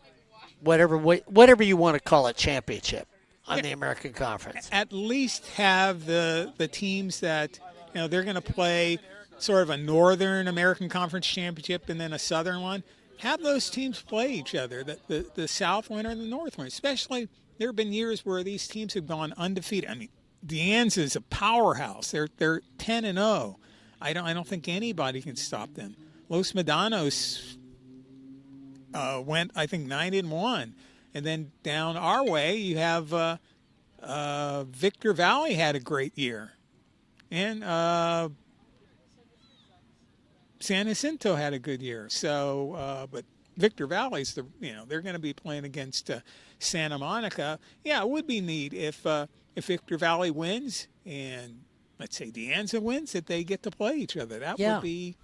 whatever you want to call it, championship on the American Conference. At least have the teams that, they're going to play sort of a Northern American Conference championship and then a Southern one. Have those teams play each other, the South winner and the North winner. Especially, there have been years where these teams have gone undefeated. I mean, De Anza's a powerhouse. They're 10-0. I don't think anybody can stop them. Los Medanos went, I think, 9-1, and then down our way you have Victor Valley had a great year, and San Jacinto had a good year. So, but Victor Valley's they're going to be playing against Santa Monica. Yeah, it would be neat if Victor Valley wins and let's say De Anza wins, that they get to play each other. That would be,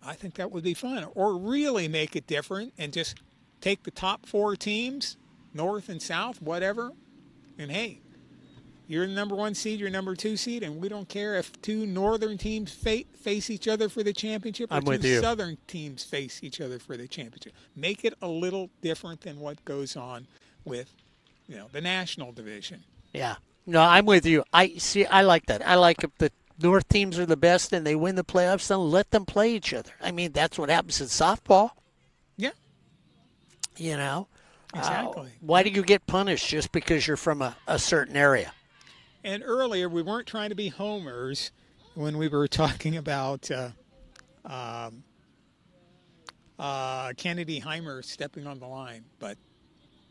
I think that would be fun. Or really make it different and just take the top 4 teams, North and South, whatever, and hey, you're the number 1 seed, you're number 2 seed, and we don't care if 2 northern teams face each other for the championship or 2 southern teams face each other for the championship. Make it a little different than what goes on with, the national division. Yeah. No, I'm with you. I like that. I like if the North teams are the best and they win the playoffs, then let them play each other. I mean, that's what happens in softball. Yeah. Exactly. Why do you get punished just because you're from a certain area? And earlier, we weren't trying to be homers when we were talking about Kennedy Heimer stepping on the line. But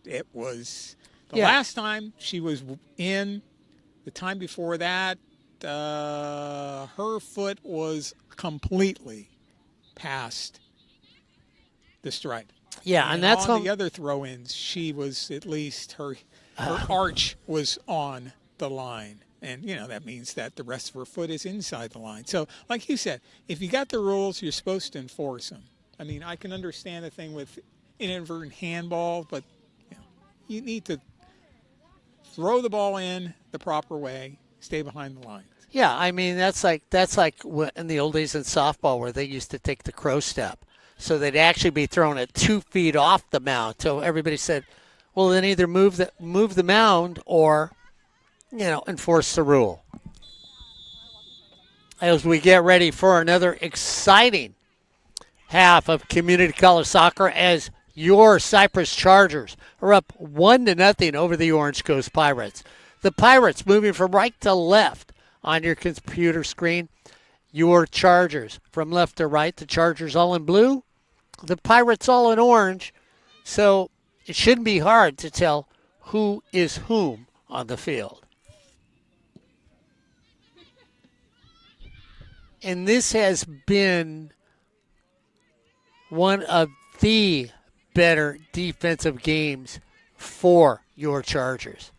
it was the last time she was in. The time before that, her foot was completely past the stripe. Yeah, and that's on the other throw-ins, she was at least her arch was on the line, and that means that the rest of her foot is inside the line. So like you said, if you got the rules, you're supposed to enforce them. I mean, I can understand the thing with inadvertent handball, but you need to throw the ball in the proper way, stay behind the line. Yeah, I mean that's like in the old days in softball where they used to take the crow step, so they'd actually be thrown at 2 feet off the mound. So everybody said, well, then either move the mound or enforce the rule. As we get ready for another exciting half of community college soccer, as your Cypress Chargers are up 1-0 over the Orange Coast Pirates. The Pirates moving from right to left on your computer screen. Your Chargers from left to right. The Chargers all in blue. The Pirates all in orange. So it shouldn't be hard to tell who is whom on the field. And this has been one of the better defensive games for your Chargers.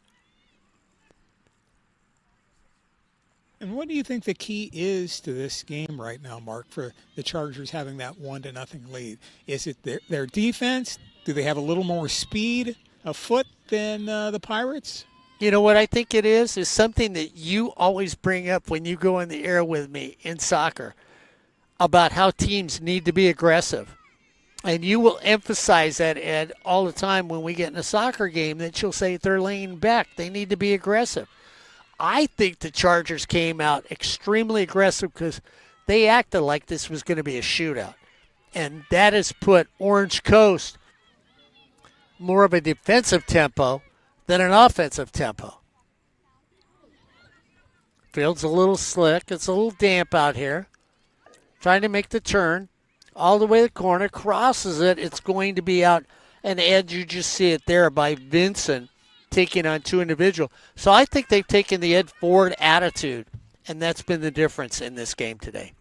And what do you think the key is to this game right now, Mark, for the Chargers having that 1-0 lead? Is it their defense? Do they have a little more speed afoot than the Pirates? You know what I think it is something that you always bring up when you go in the air with me in soccer about how teams need to be aggressive. And you will emphasize that, Ed, all the time when we get in a soccer game, that you'll say they're laying back. They need to be aggressive. I think the Chargers came out extremely aggressive because they acted like this was going to be a shootout. And that has put Orange Coast more of a defensive tempo than an offensive tempo. Field's a little slick. It's a little damp out here. Trying to make the turn all the way to the corner. Crosses it. It's going to be out an edge. You just see it there by Vincent taking on two individual. So I think they've taken the Ed Ford attitude, and that's been the difference in this game today.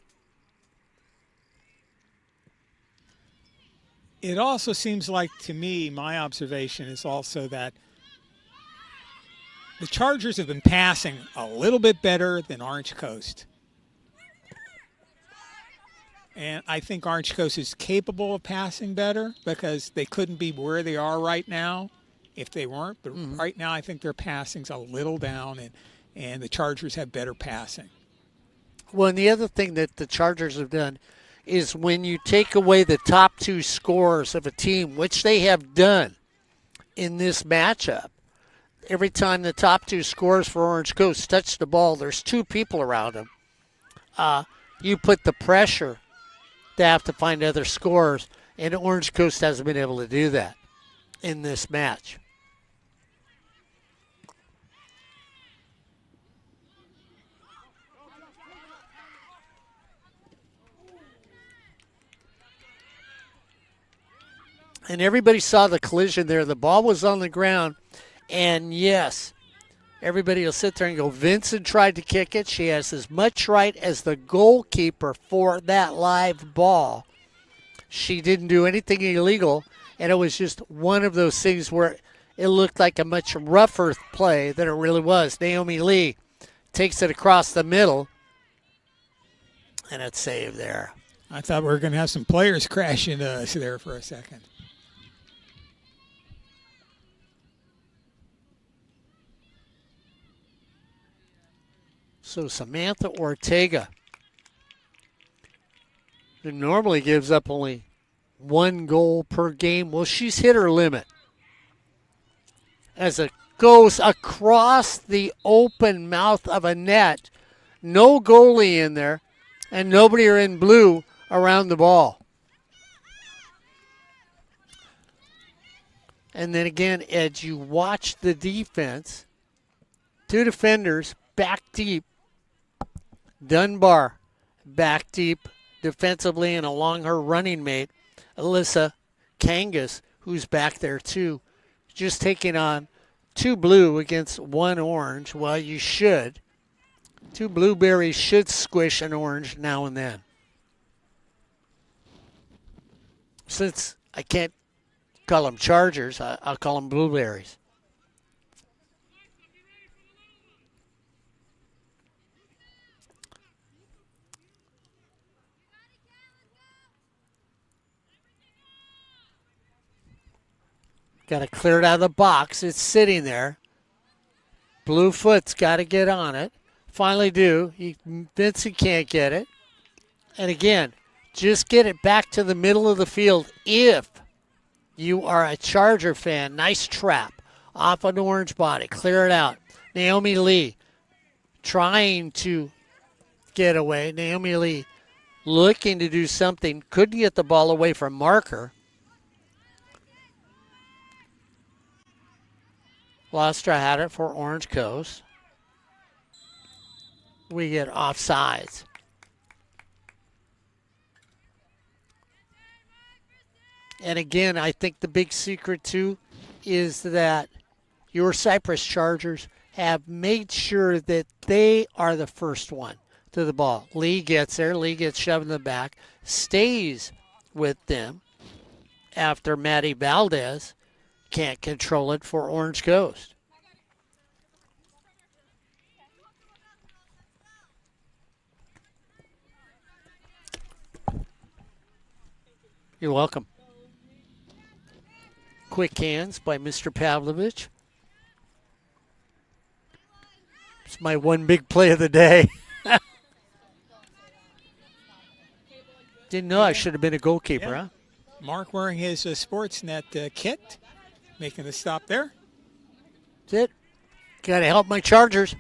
It also seems like, to me, my observation is also that the Chargers have been passing a little bit better than Orange Coast. And I think Orange Coast is capable of passing better because they couldn't be where they are right now if they weren't. But right now I think their passing's a little down, and the Chargers have better passing. Well, and the other thing that the Chargers have done is when you take away the top two scorers of a team, which they have done in this matchup, every time the top two scorers for Orange Coast touch the ball, there's two people around them. You put the pressure to have to find other scorers, and Orange Coast hasn't been able to do that in this match. And everybody saw the collision there. The ball was on the ground. And yes, everybody will sit there and go, Vincent tried to kick it. She has as much right as the goalkeeper for that live ball. She didn't do anything illegal. And it was just one of those things where it looked like a much rougher play than it really was. Naomi Lee takes it across the middle. And it's saved there. I thought we were going to have some players crash into us there for a second. So Samantha Ortega, who normally gives up only one goal per game, well, she's hit her limit. As it goes across the open mouth of a net, no goalie in there, and nobody are in blue around the ball. And then again, as you watch the defense, two defenders back deep. Dunbar back deep defensively and along her running mate, Alyssa Kangas, who's back there too. Just taking on two blue against one orange. Well, you should. Two blueberries should squish an orange now and then. Since I can't call them Chargers, I'll call them blueberries. Got to clear it out of the box. It's sitting there. Bluefoot's got to get on it. Finally do. Vincent can't get it. And again, just get it back to the middle of the field if you are a Charger fan. Nice trap off an orange body. Clear it out. Naomi Lee trying to get away. Naomi Lee looking to do something. Couldn't get the ball away from Marker. Lustra had it for Orange Coast. We get offsides. And again, I think the big secret too is that your Cypress Chargers have made sure that they are the first one to the ball. Lee gets there. Lee gets shoved in the back. Stays with them after Maddie Valdez can't control it for Orange Coast. You're welcome. Quick hands by Mr. Pavlovich. It's my one big play of the day. Didn't know I should have been a goalkeeper, Yeah. huh? Mark wearing his Sportsnet kit, making the stop there. That's it. Got to help my Chargers.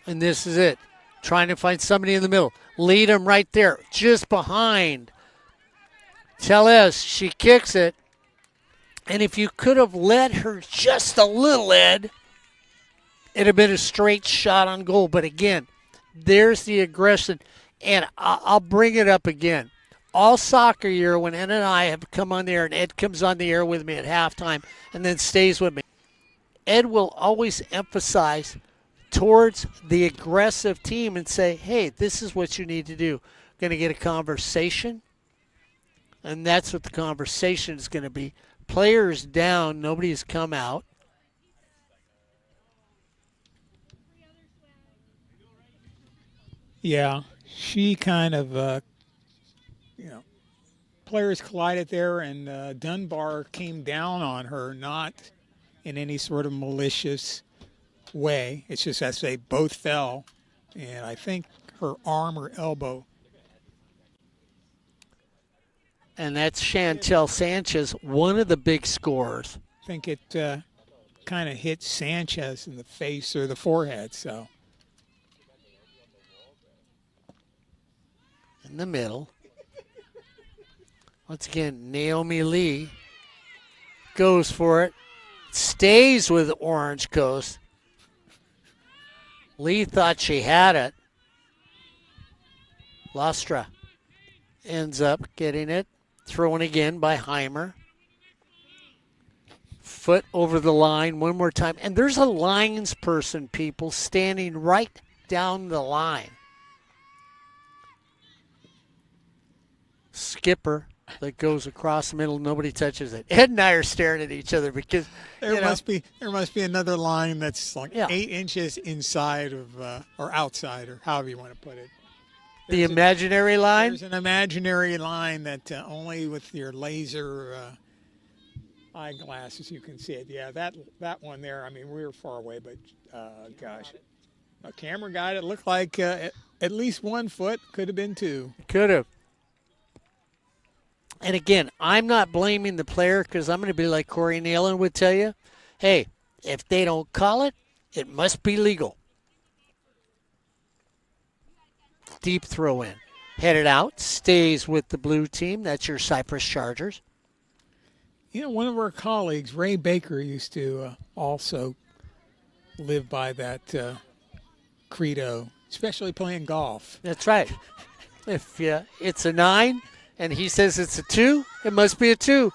And this is it. Trying to find somebody in the middle. Lead him right there, just behind Teles. She kicks it. And if you could have let her just a little, Ed, it'd have been a straight shot on goal. But again, there's the aggression. And I'll bring it up again. All soccer year, when Ed and I have come on the air, and Ed comes on the air with me at halftime and then stays with me, Ed will always emphasize towards the aggressive team and say, hey, this is what you need to do. Going to get a conversation, and that's what the conversation is going to be. Players down, nobody's come out. Yeah, she kind of, players collided there, and Dunbar came down on her, not in any sort of malicious way. It's just as they both fell, and I think her arm or elbow. And that's Chantel Sanchez, one of the big scorers. I think it kind of hit Sanchez in the face or the forehead. So in the middle. Once again, Naomi Lee goes for it. Stays with Orange Coast. Lee thought she had it. Lustra ends up getting it. Thrown again by Heimer. Foot over the line one more time. And there's a lines person, people, standing right down the line. Skipper that goes across the middle. Nobody touches it. Ed and I are staring at each other because there must be another line that's like 8 inches inside of or outside, or however you want to put it. The imaginary line? There's an imaginary line that only with your laser eyeglasses you can see it. Yeah, that one there, I mean, we were far away, but gosh. A camera guy that looked like at least 1 foot, could have been 2. Could have. And again, I'm not blaming the player because I'm going to be like Corey Nealon would tell you. Hey, if they don't call it, it must be legal. Deep throw in. Headed out. Stays with the blue team. That's your Cypress Chargers. You know, one of our colleagues, Ray Baker, used to also live by that credo, especially playing golf. That's right. If it's a 9 and he says it's a 2, it must be a 2.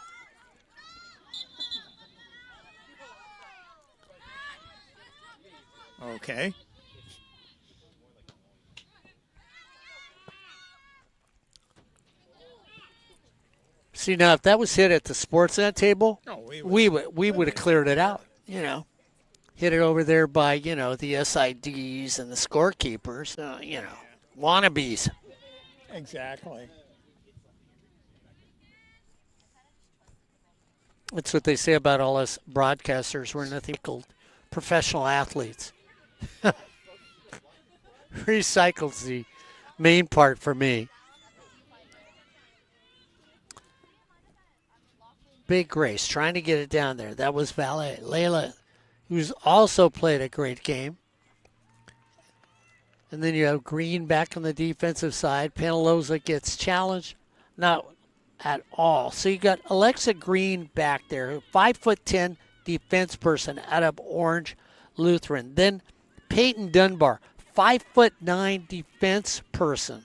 Okay. See, now, if that was hit at the Sportsnet table, we would have cleared it out, Hit it over there by, the SIDs and the scorekeepers, wannabes. Exactly. That's what they say about all us broadcasters. We're nothing called professional athletes. Recycle's the main part for me. Big Grace trying to get it down there. That was Valet. Layla, who's also played a great game. And then you have Green back on the defensive side. Penaloza gets challenged. Not at all. So you got Alexa Green back there, 5'10" defense person out of Orange Lutheran. Then Peyton Dunbar, 5'9" defense person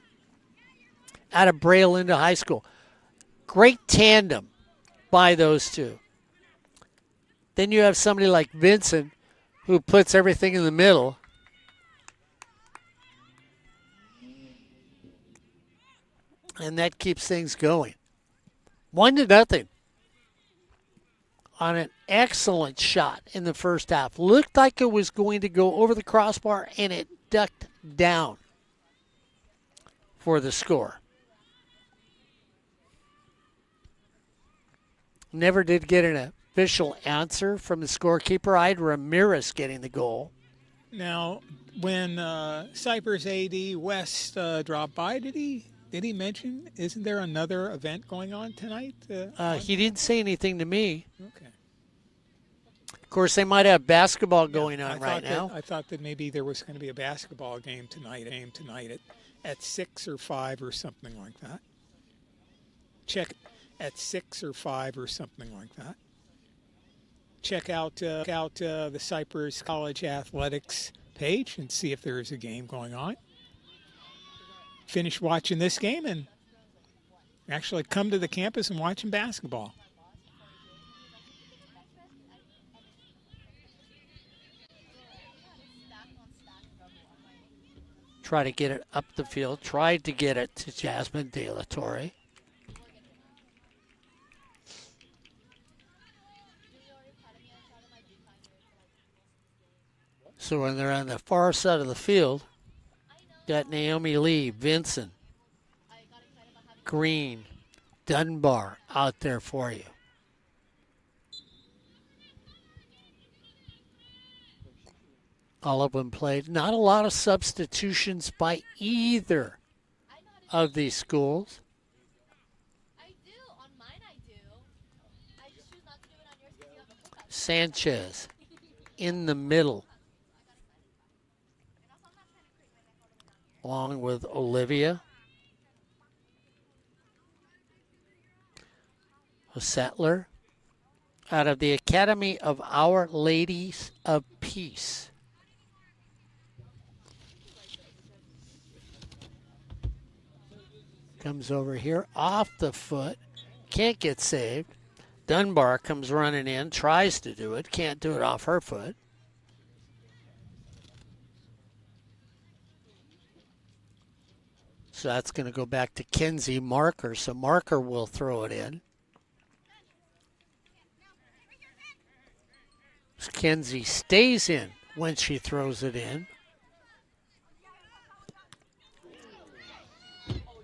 out of Braille into high school. Great tandem by those two. Then you have somebody like Vincent who puts everything in the middle. And that keeps things going. 1-0 on an excellent shot in the first half. Looked like it was going to go over the crossbar, and it ducked down for the score. Never did get an official answer from the scorekeeper. I had Ramirez getting the goal. Now, when Cypress AD West dropped by, did he mention, isn't there another event going on tonight? He didn't say anything to me. Okay. Of course, they might have basketball going on right now. I thought that maybe there was going to be a basketball game tonight at 6 or 5 or something like that. Check at 6 or 5 or something like that. Check out the Cypress College Athletics page and see if there is a game going on. Finish watching this game and actually come to the campus and watch some basketball. Try to get it up the field. Tried to get it to Jasmine De La Torre. So when they're on the far side of the field, got Naomi Lee, Vincent, Green, Dunbar out there for you. All of them played. Not a lot of substitutions by either of these schools. Sanchez in the middle, along with Olivia. A settler out of the Academy of Our Ladies of Peace. Comes over here off the foot, can't get saved. Dunbar comes running in, tries to do it, can't do it off her foot. So that's going to go back to Kenzie Marker. So Marker will throw it in. Kenzie stays in when she throws it in.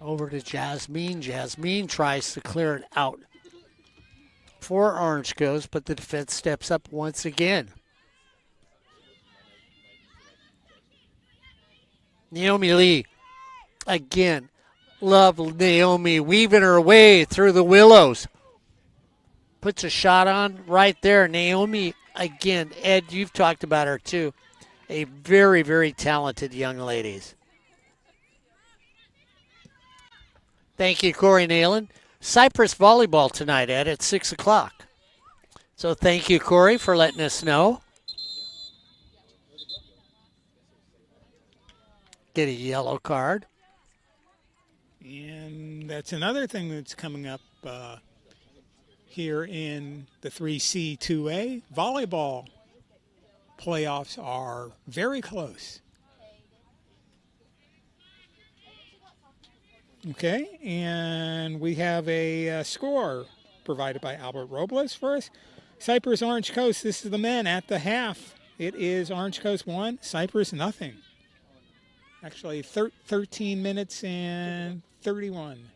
Over to Jasmine. Jasmine tries to clear it out for Orange Coast, but the defense steps up once again. Naomi Lee, again, love Naomi weaving her way through the willows. Puts a shot on right there. Naomi, again, Ed, you've talked about her too. A very, very talented young lady. Thank you, Corey Nalen. Cypress volleyball tonight, Ed, at 6 o'clock. So thank you, Corey, for letting us know. Get a yellow card. And that's another thing that's coming up here in the 3C2A. Volleyball playoffs are very close. Okay, and we have a score provided by Albert Robles for us. Cypress Orange Coast, this is the men at the half. It is Orange Coast 1, Cypress nothing. Actually, 13 minutes and 31.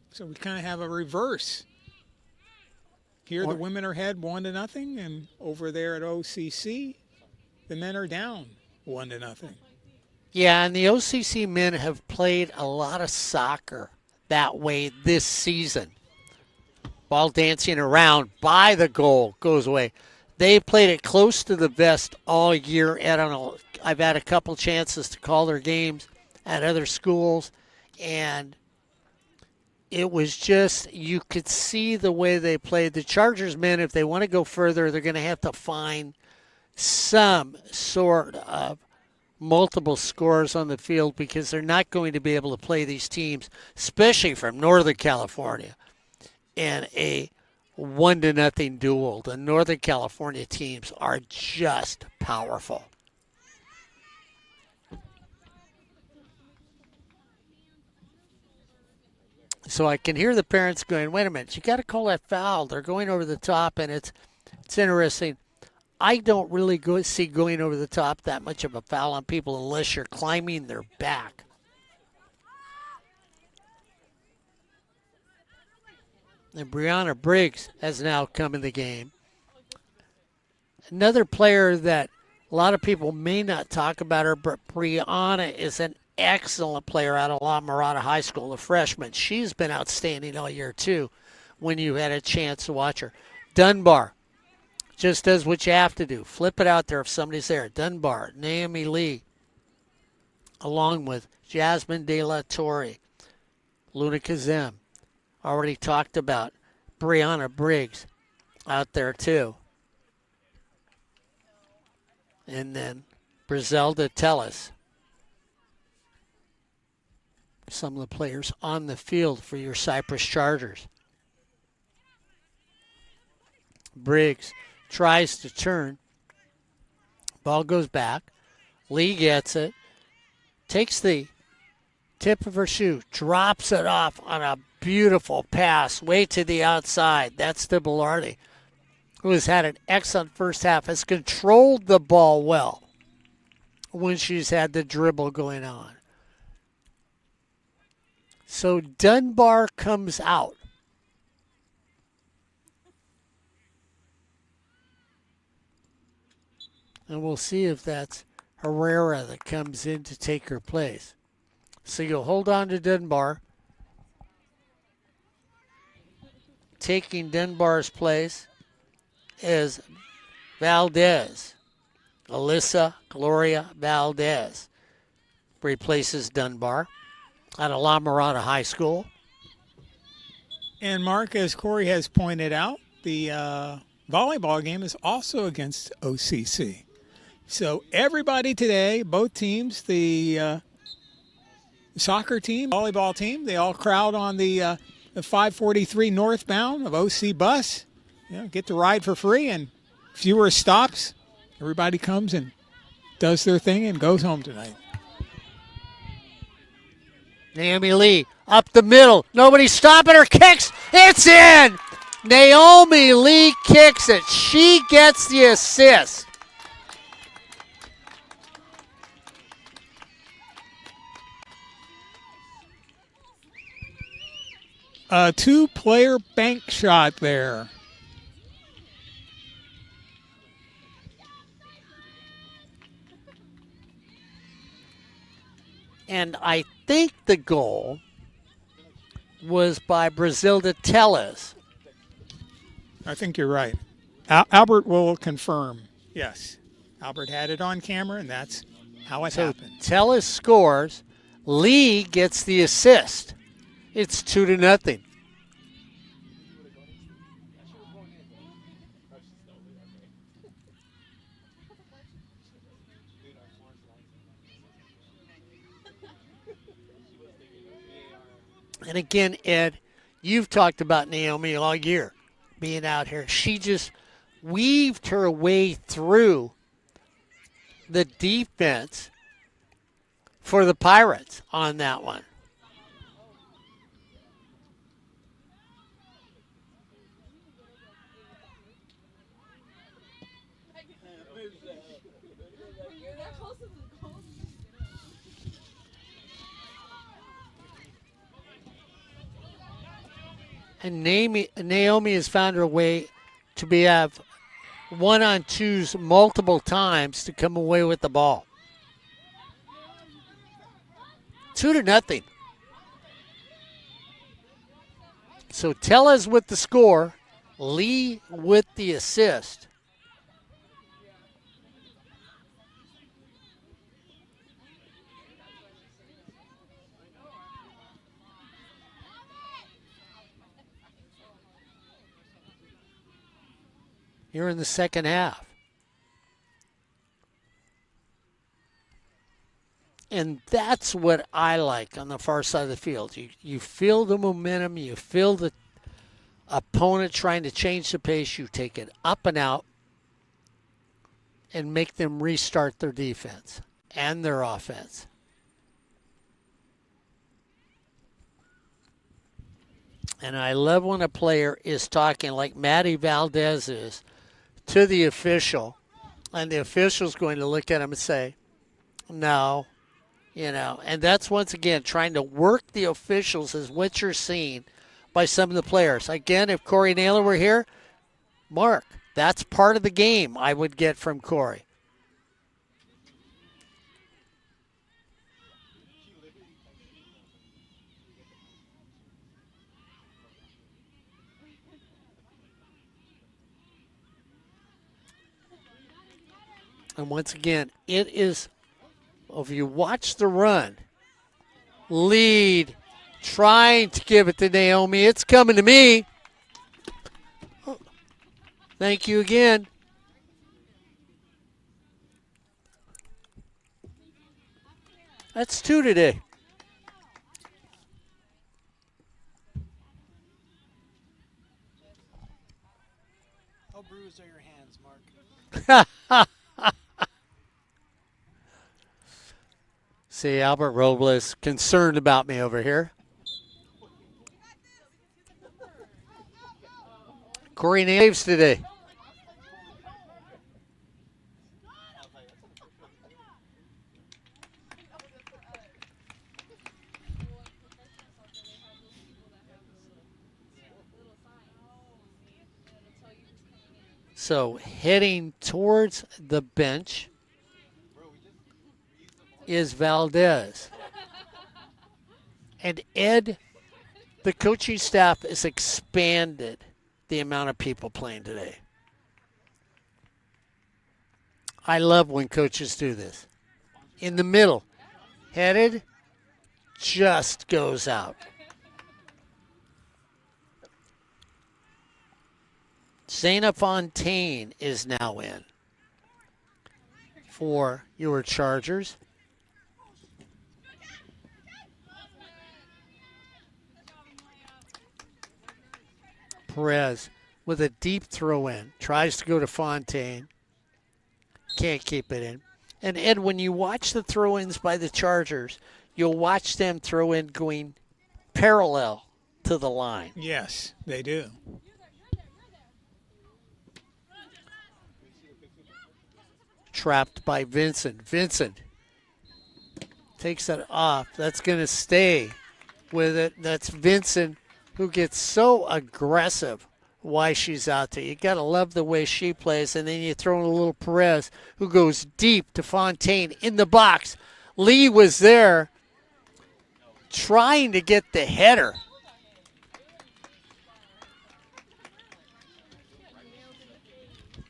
So we kind of have a reverse. Here the women are ahead 1-0, and over there at OCC, the men are down 1-0. Yeah, and the OCC men have played a lot of soccer that way this season. Ball dancing around by the goal goes away. They played it close to the vest all year. I don't know. I've had a couple chances to call their games at other schools, and it was just, you could see the way they played. The Chargers men, if they want to go further, they're going to have to find some sort of multiple scores on the field, because they're not going to be able to play these teams, especially from Northern California, in a 1-0 duel. The Northern California teams are just powerful. So I can hear the parents going, wait a minute, you got to call that foul. They're going over the top, and it's interesting. I don't really see going over the top that much of a foul on people unless you're climbing their back. And Brianna Briggs has now come in the game. Another player that a lot of people may not talk about her, but Brianna is an excellent player out of La Mirada High School, a freshman. She's been outstanding all year, too, when you had a chance to watch her. Dunbar just does what you have to do. Flip it out there if somebody's there. Dunbar, Naomi Lee, along with Jasmine De La Torre, Luna Kazem. Already talked about Brianna Briggs out there too. And then Brizelda Tellis. Some of the players on the field for your Cypress Chargers. Briggs tries to turn. Ball goes back. Lee gets it. Takes the tip of her shoe. Drops it off on a beautiful pass way to the outside. That's to Bilardi, who has had an excellent first half. Has controlled the ball well when she's had the dribble going on. So Dunbar comes out. And we'll see if that's Herrera that comes in to take her place. So you'll hold on to Dunbar. Taking Dunbar's place is Valdez. Alyssa Gloria Valdez replaces Dunbar out of La Mirada High School. And Mark, as Corey has pointed out, the volleyball game is also against OCC. So everybody today, both teams, the soccer team, volleyball team, they all crowd on the 543 northbound of OC bus. You know, get to ride for free and fewer stops. Everybody comes and does their thing and goes home tonight. Naomi Lee up the middle. Nobody stopping her. Kicks. It's in. Naomi Lee kicks it. She gets the assist. A two-player bank shot there. And I think the goal was by Brizelda Tellis. I think you're right. Albert will confirm. Yes. Albert had it on camera, and that's how it happened. Tellis scores. Lee gets the assist. It's 2-0. And again, Ed, you've talked about Naomi all year being out here. She just weaved her way through the defense for the Pirates on that one. And Naomi has found her way to have one-on-twos multiple times to come away with the ball. 2-0. So Tellis with the score, Lee with the assist. Here in the second half. And that's what I like on the far side of the field. You feel the momentum. You feel the opponent trying to change the pace. You take it up and out and make them restart their defense and their offense. And I love when a player is talking like Maddie Valdez is to the official, and the official's going to look at him and say, no, and that's once again trying to work the officials is what you're seeing by some of the players. Again, if Corey Naylor were here, Mark, that's part of the game I would get from Corey. And once again, it is, if you watch the run, lead, trying to give it to Naomi. It's coming to me. Thank you again. That's 2 today. How bruised are your hands, Mark? See, Albert Robles concerned about me over here. Corey Naves today. So heading towards the bench is Valdez. And Ed, the coaching staff has expanded the amount of people playing today. I love when coaches do this. In the middle, headed, just goes out. Zena Fontaine is now in for your Chargers. Perez with a deep throw in. Tries to go to Fontaine. Can't keep it in. And Ed, when you watch the throw-ins by the Chargers, you'll watch them throw in going parallel to the line. Yes, they do. Trapped by Vincent. Vincent takes it off. That's going to stay with it. That's Vincent, who gets so aggressive why she's out there. You got to love the way she plays. And then you throw in a little Perez, who goes deep to Fontaine in the box. Lee was there trying to get the header.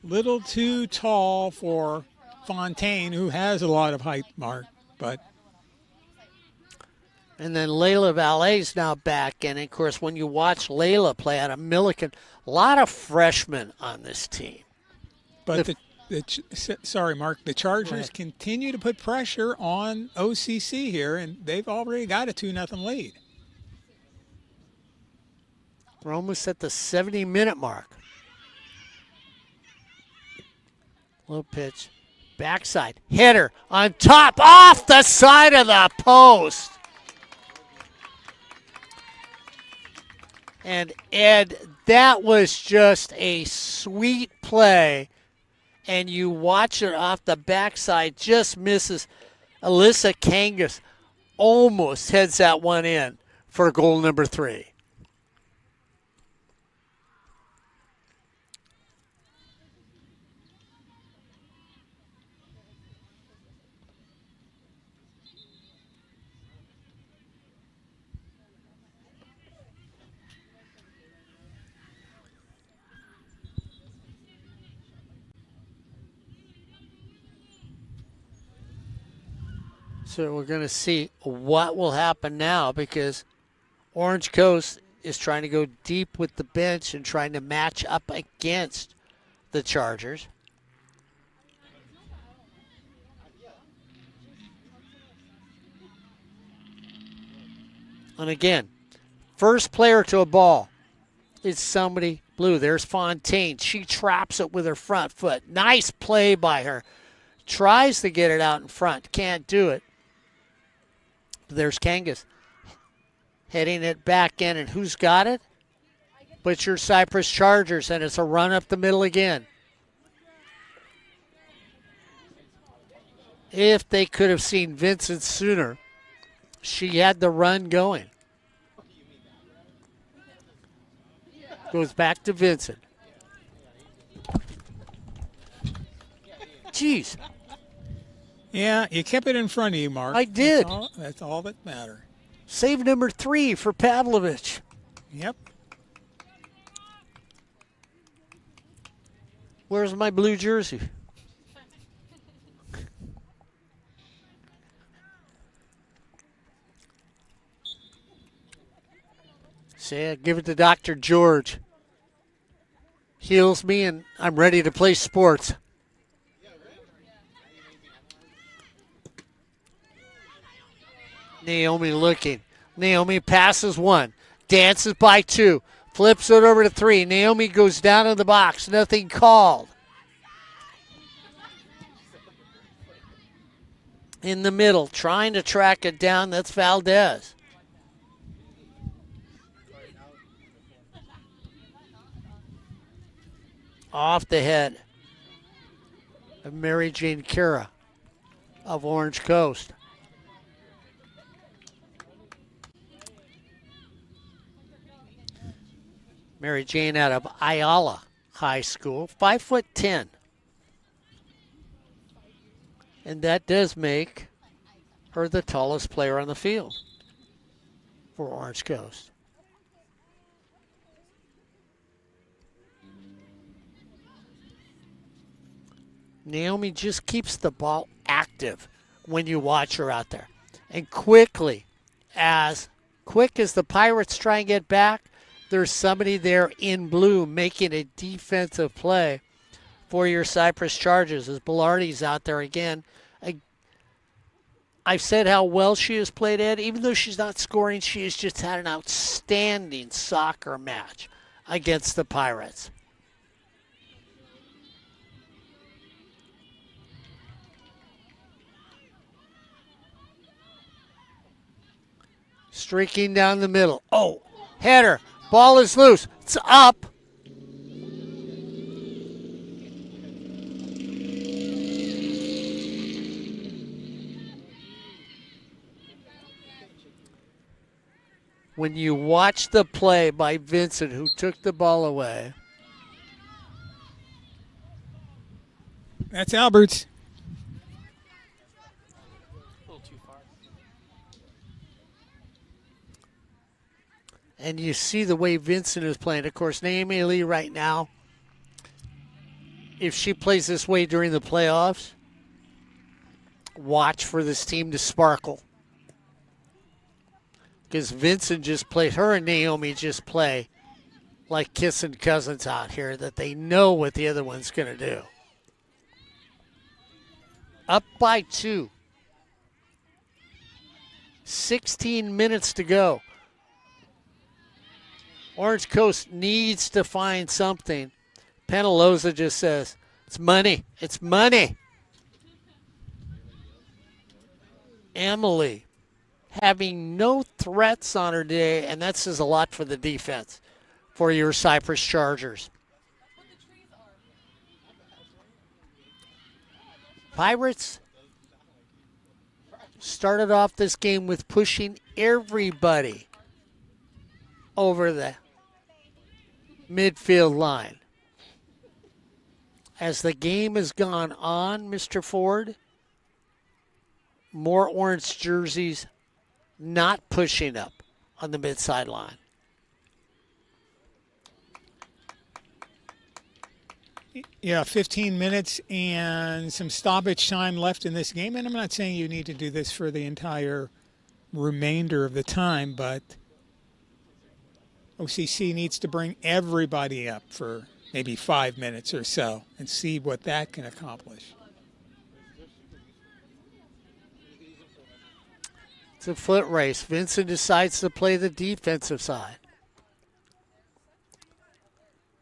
Little too tall for Fontaine, who has a lot of height, Mark, but and then Layla Valet's now back. And, of course, when you watch Layla play out of Milliken, a lot of freshmen on this team. But sorry, Mark, the Chargers continue to put pressure on OCC here, and they've already got a 2-0 lead. We're almost at the 70-minute mark. Low pitch. Backside. Hitter on top. Off the side of the post. And, Ed, that was just a sweet play. And you watch it off the backside. Just misses. Alyssa Kangas almost heads that one in for goal number 3. So we're going to see what will happen now, because Orange Coast is trying to go deep with the bench and trying to match up against the Chargers. And again, first player to a ball is somebody blue. There's Fontaine. She traps it with her front foot. Nice play by her. Tries to get it out in front. Can't do it. There's Kangas heading it back in, and who's got it? But your Cypress Chargers, and it's a run up the middle again. If they could have seen Vincent sooner, she had the run going. Goes back to Vincent. Jeez. Yeah, you kept it in front of you, Mark. I did. That's all that matters. Save number 3 for Pavlovich. Yep. Where's my blue jersey? See, give it to Dr. George. Heals me, and I'm ready to play sports. Naomi looking. Naomi passes one. Dances by two. Flips it over to three. Naomi goes down in the box. Nothing called. In the middle, trying to track it down. That's Valdez. Off the head of Mary Jane Kira of Orange Coast. Mary Jane out of Ayala High School, 5'10". And that does make her the tallest player on the field for Orange Coast. Naomi just keeps the ball active when you watch her out there. And quick as the Pirates try and get back, there's somebody there in blue making a defensive play for your Cypress Chargers as Bilardi's out there again. I've said how well she has played, Ed. Even though she's not scoring, she has just had an outstanding soccer match against the Pirates. Streaking down the middle. Oh, header. Ball is loose. It's up. When you watch the play by Vincent, who took the ball away. That's Alberts. A little too far. And you see the way Vincent is playing. Of course, Naomi Lee right now, if she plays this way during the playoffs, watch for this team to sparkle. Because Vincent just played, her and Naomi just play like kissing cousins out here, that they know what the other one's going to do. Up by 2. 16 minutes to go. Orange Coast needs to find something. Penaloza just says, it's money. It's money. Emily having no threats on her day, and that says a lot for the defense for your Cypress Chargers. Pirates started off this game with pushing everybody over the midfield line. As the game has gone on, Mr. Ford, more orange jerseys not pushing up on the mid-side line. Yeah, 15 minutes and some stoppage time left in this game. And I'm not saying you need to do this for the entire remainder of the time, but OCC needs to bring everybody up for maybe 5 minutes or so and see what that can accomplish. It's a foot race. Vincent decides to play the defensive side.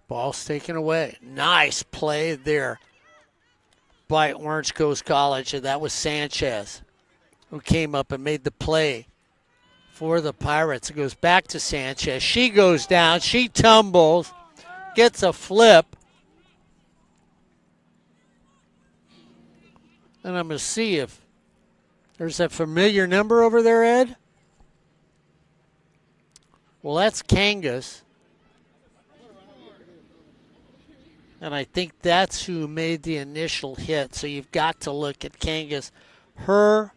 Ball's taken away. Nice play there by Orange Coast College, and that was Sanchez who came up and made the play for the Pirates. It goes back to Sanchez. She goes down. She tumbles, gets a flip. And I'm going to see if there's a familiar number over there, Ed. Well, that's Kangas. And I think that's who made the initial hit. So you've got to look at Kangas, her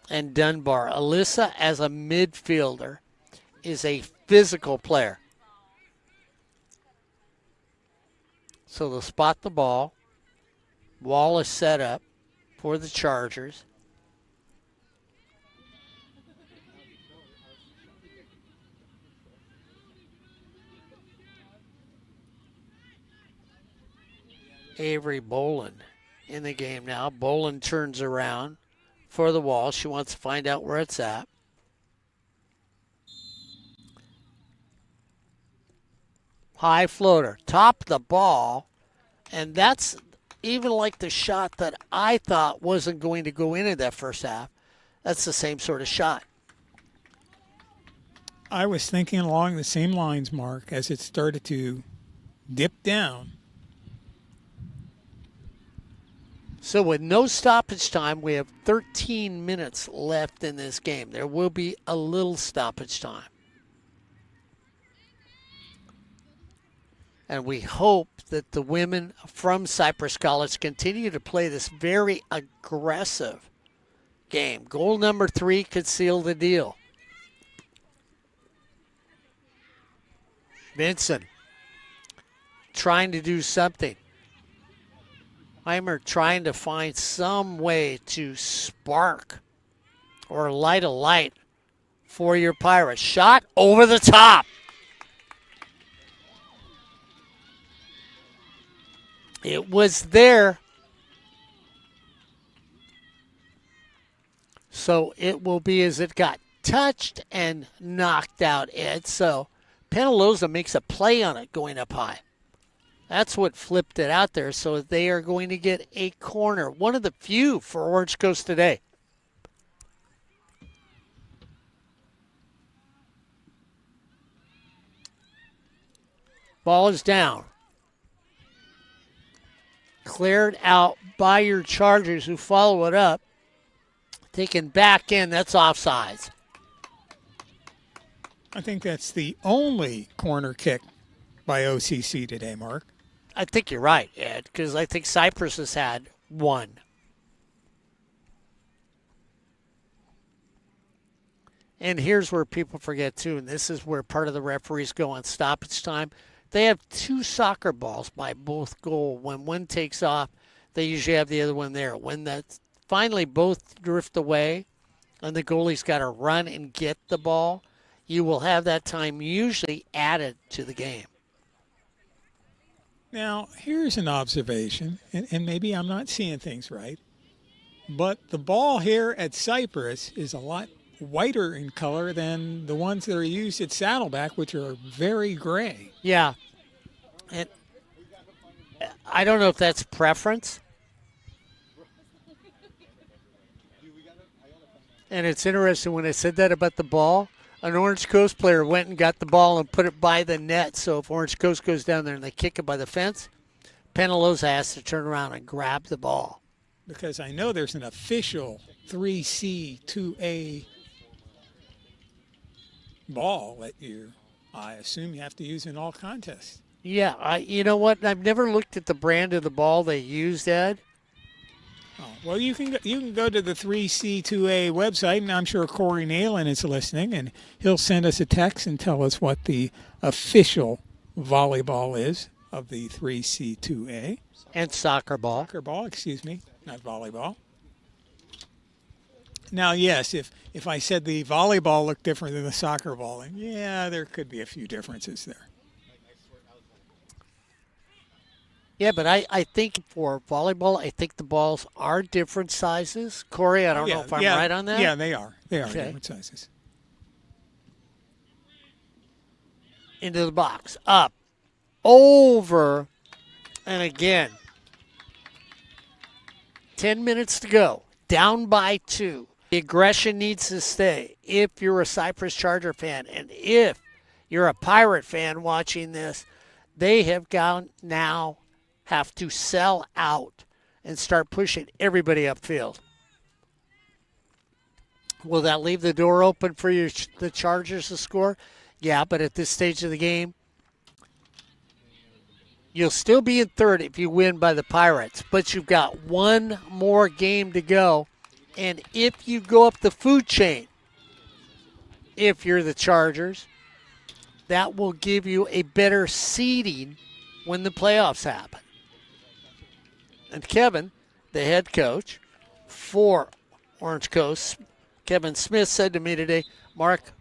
and Dunbar. Alyssa, as a midfielder, is a physical player. So they'll spot the ball. Wall is set up for the Chargers. Avery Boland in the game now. Boland turns around for the wall. She wants to find out where it's at. High floater, top of the ball, and that's even like the shot that I thought wasn't going to go into that first half. That's the same sort of shot. I was thinking along the same lines, Mark, as it started to dip down. So with no stoppage time, we have 13 minutes left in this game. There will be a little stoppage time. And we hope that the women from Cypress College continue to play this very aggressive game. Goal number 3 could seal the deal. Vincent trying to do something. Heimer trying to find some way to spark or light a light for your Pirates. Shot over the top. It was there. So it will be as it got touched and knocked out, Ed. So Penaloza makes a play on it going up high. That's what flipped it out there. So they are going to get a corner. One of the few for Orange Coast today. Ball is down. Cleared out by your Chargers, who follow it up. Taken back in. That's offsides. I think that's the only corner kick by OCC today, Mark. I think you're right, Ed, because I think Cypress has had one. And here's where people forget, too, and this is where part of the referees go on stoppage time. They have 2 soccer balls by both goal. When one takes off, they usually have the other one there. When that finally both drift away and the goalie's got to run and get the ball, you will have that time usually added to the game. Now, here's an observation, and maybe I'm not seeing things right, but the ball here at Cypress is a lot whiter in color than the ones that are used at Saddleback, which are very gray. Yeah. And I don't know if that's preference. And it's interesting when I said that about the ball, an Orange Coast player went and got the ball and put it by the net. So if Orange Coast goes down there and they kick it by the fence, Penaloza has to turn around and grab the ball. Because I know there's an official 3C, 2A ball that I assume you have to use in all contests. Yeah, you know what? I've never looked at the brand of the ball they used, Ed. Oh, well, you can go to the 3C2A website, and I'm sure Corey Nalen is listening, and he'll send us a text and tell us what the official volleyball is of the 3C2A. And soccer ball. Soccer ball, excuse me, not volleyball. Now, yes, if I said the volleyball looked different than the soccer ball, yeah, there could be a few differences there. Yeah, but I think for volleyball, I think the balls are different sizes. Corey, I don't know if I'm right on that. Yeah, they are. They are Okay. different sizes. Into the box. Up. Over. And again. 10 minutes to go. Down by 2. The aggression needs to stay if you're a Cypress Charger fan. And if you're a Pirate fan watching this, they have have to sell out and start pushing everybody upfield. Will that leave the door open for the Chargers to score? Yeah, but at this stage of the game, you'll still be in third if you win by the Pirates, but you've got one more game to go. And if you go up the food chain, if you're the Chargers, that will give you a better seeding when the playoffs happen. And Kevin, the head coach for Orange Coast, Kevin Smith, said to me today, Mark,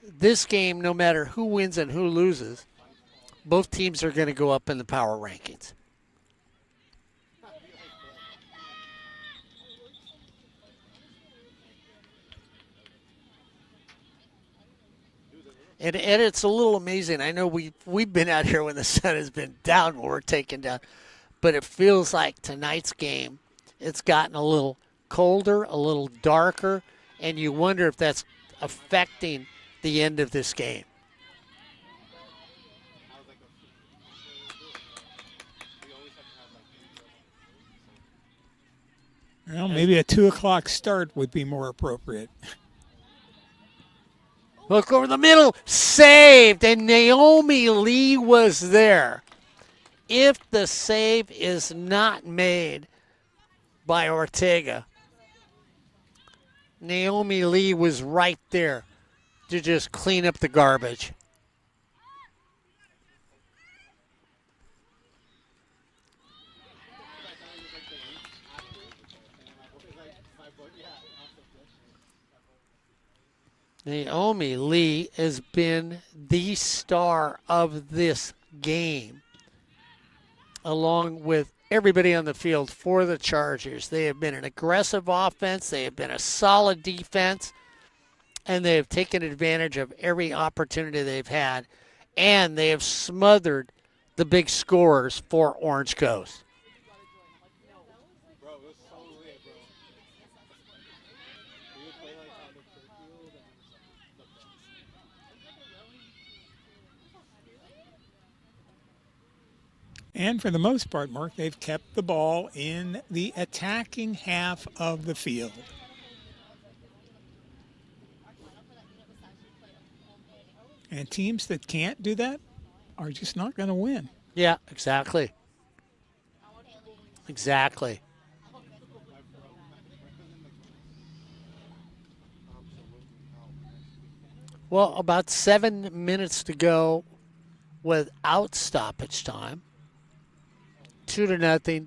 this game, no matter who wins and who loses, both teams are going to go up in the power rankings. And it's a little amazing. I know we've been out here when the sun has been down when we're taken down, but it feels like tonight's game, it's gotten a little colder, a little darker, and you wonder if that's affecting the end of this game. Well, maybe a 2 o'clock start would be more appropriate. Look over the middle, saved, and Naomi Lee was there. If the save is not made by Ortega, Naomi Lee was right there to just clean up the garbage. Naomi Lee has been the star of this game, along with everybody on the field for the Chargers. They have been an aggressive offense. They have been a solid defense, and they have taken advantage of every opportunity they've had, and they have smothered the big scorers for Orange Coast. And for the most part, Mark, they've kept the ball in the attacking half of the field. And teams that can't do that are just not going to win. Yeah, exactly. Exactly. Well, about 7 minutes to go without stoppage time. 2-0.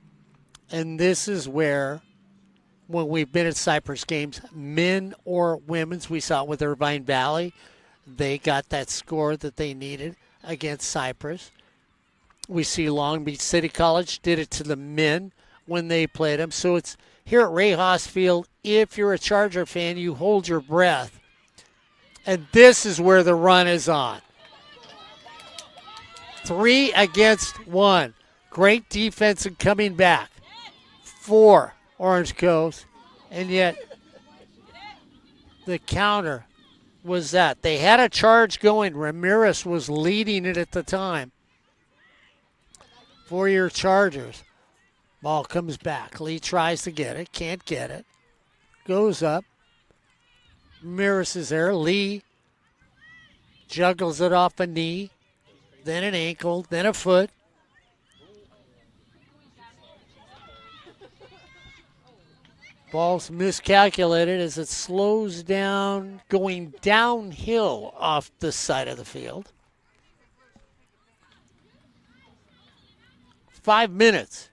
And this is where, when we've been at Cypress games, men or women's, we saw it with Irvine Valley, they got that score that they needed against Cypress. We see Long Beach City College did it to the men when they played them. So it's here at Ray Haas Field. If you're a Charger fan, you hold your breath. And this is where the run is on. 3 against 1. Great defense and coming back for Orange Coast. And yet the counter was that. They had a charge going. Ramirez was leading it at the time for your Chargers. Ball comes back. Lee tries to get it. Can't get it. Goes up. Ramirez is there. Lee juggles it off a knee, then an ankle, then a foot. Ball's miscalculated as it slows down, going downhill off the side of the field. 5 minutes.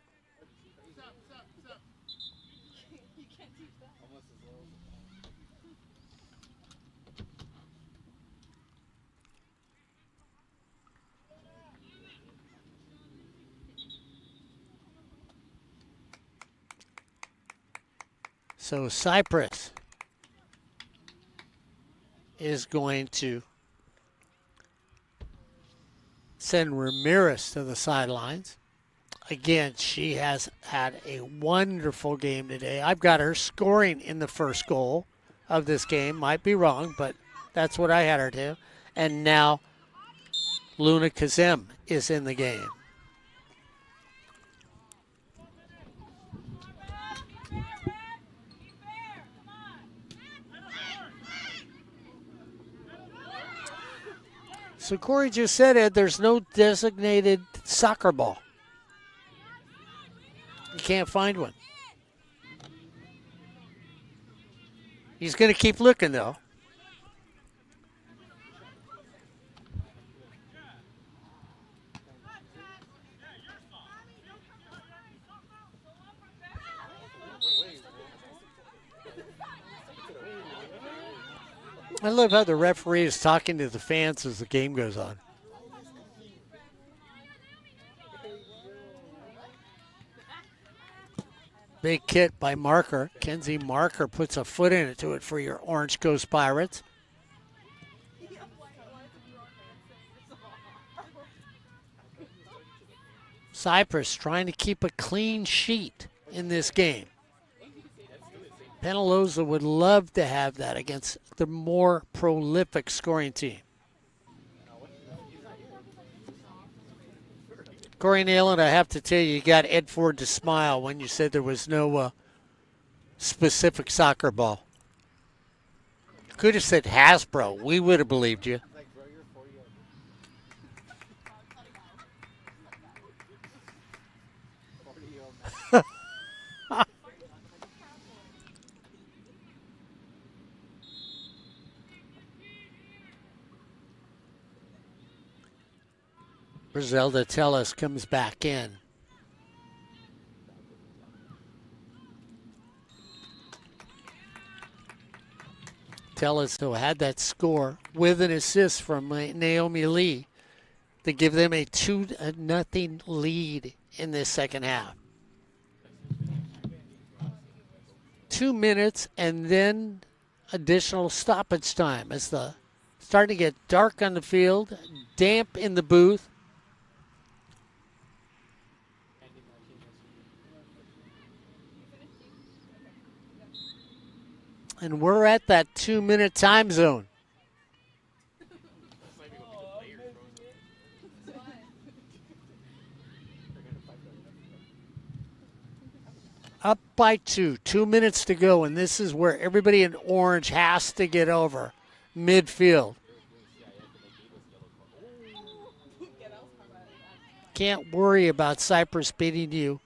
So Cypress is going to send Ramirez to the sidelines. Again, she has had a wonderful game today. I've got her scoring in the first goal of this game. Might be wrong, but that's what I had her do. And now Luna Kazem is in the game. So Corey just said, Ed, there's no designated soccer ball. You can't find one. He's going to keep looking, though. I love how the referee is talking to the fans as the game goes on. Big hit by Marker. Kenzie Marker puts a foot into it for your Orange Coast Pirates. Cypress trying to keep a clean sheet in this game. Penaloza would love to have that against the more prolific scoring team. Corey Nayland, I have to tell you, you got Ed Ford to smile when you said there was no specific soccer ball. Could have said Hasbro. We would have believed you. Griselda Tellus comes back in. Tellus, who had that score with an assist from Naomi Lee to give them a 2-0 lead in this second half. 2 minutes and then additional stoppage time as the starting to get dark on the field, damp in the booth. And we're at that 2-minute time zone. Up by 2, 2 minutes to go, and this is where everybody in orange has to get over midfield. Can't worry about Cypress beating you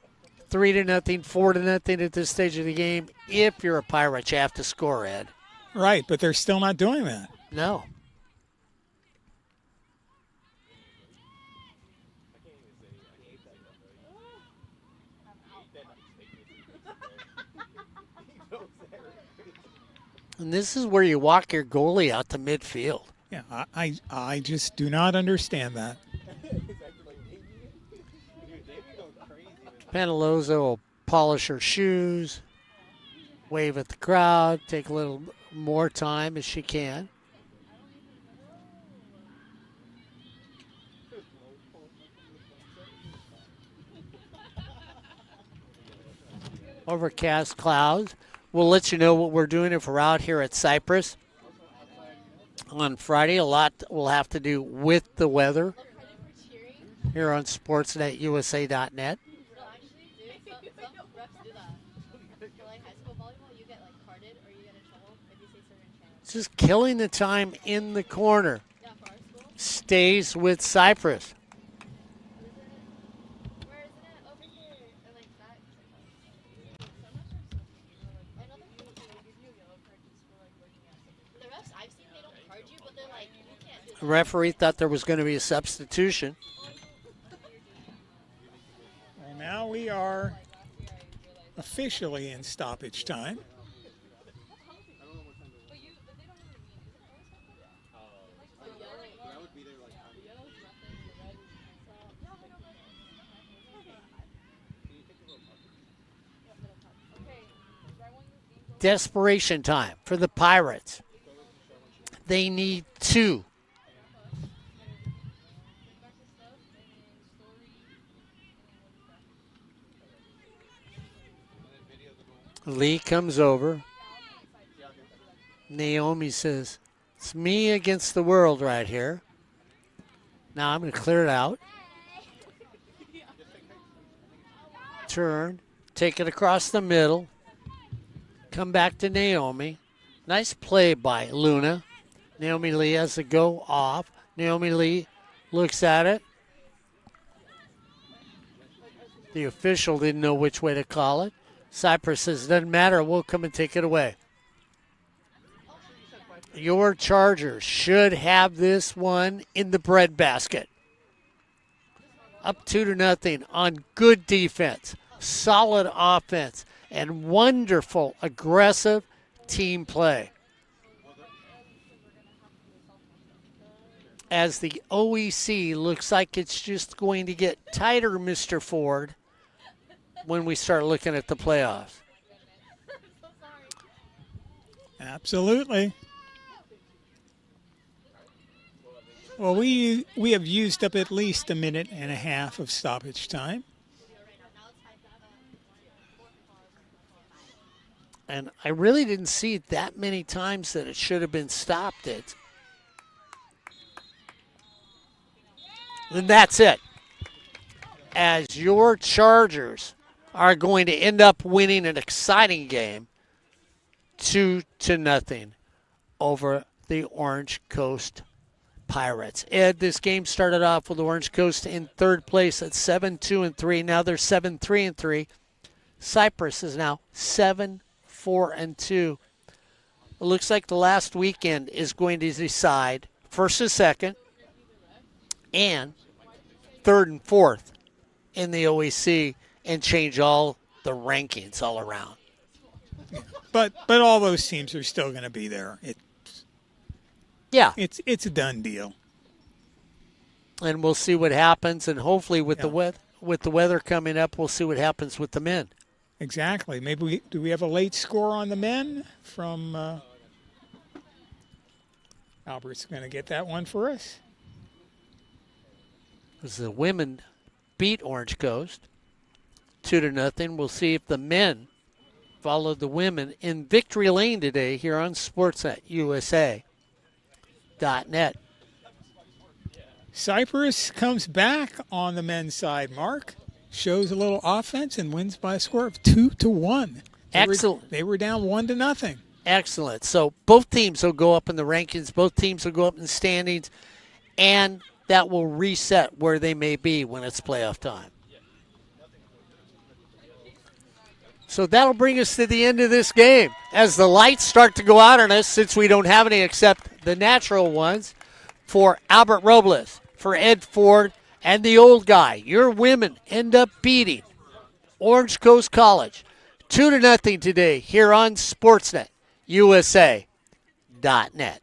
3-0, 4-0 at this stage of the game. If you're a Pirate, you have to score, Ed. Right, but they're still not doing that. No. And this is where you walk your goalie out to midfield. Yeah, I just do not understand that. Penaloza will polish her shoes, wave at the crowd, take a little more time as she can. Overcast clouds. We'll let you know what we're doing if we're out here at Cypress on Friday. A lot will have to do with the weather here on sportsnetusa.net. Just killing the time in the corner. Stays with Cypress. The referee thought there was going to be a substitution. Well, now we are officially in stoppage time. Desperation time for the Pirates. They need 2. Lee comes over. Naomi says, "It's me against the world right here. Now I'm going to clear it out. Turn. Take it across the middle. Come back to Naomi. Nice play by Luna. Naomi Lee has to go off. Naomi Lee looks at it. The official didn't know which way to call it. Cypress says, doesn't matter, we'll come and take it away. Your Chargers should have this one in the breadbasket. Up 2-0 on good defense, solid offense, and wonderful, aggressive team play. As the OEC looks like it's just going to get tighter, Mr. Ford, when we start looking at the playoffs. Absolutely. Well, we have used up at least a minute and a half of stoppage time. And I really didn't see that many times that it should have been stopped. And that's it. As your Chargers are going to end up winning an exciting game 2-0 over the Orange Coast Pirates. Ed, this game started off with Orange Coast in third place at 7-2-3. Now they're 7-3-3. Cypress is now 7-4-2. It looks like the last weekend is going to decide first and second and third and fourth in the OEC and change all the rankings all around. But all those teams are still going to be there. It's a done deal. And we'll see what happens, and hopefully with the weather coming up, we'll see what happens with the men. Exactly. Maybe do we have a late score on the men from Albert's going to get that one for us. As the women beat Orange Coast 2-0. We'll see if the men follow the women in victory lane today here on SportsNetUSA.net. Cypress comes back on the men's side, Mark. Shows a little offense and wins by a score of 2-1. Excellent. They were down 1-0. Excellent. So both teams will go up in the rankings. Both teams will go up in the standings. And that will reset where they may be when it's playoff time. So that'll bring us to the end of this game. As the lights start to go out on us, since we don't have any except the natural ones, for Albert Robles, for Ed Ford, and the old guy, your women end up beating Orange Coast College 2-0 today here on SportsNetUSA.net.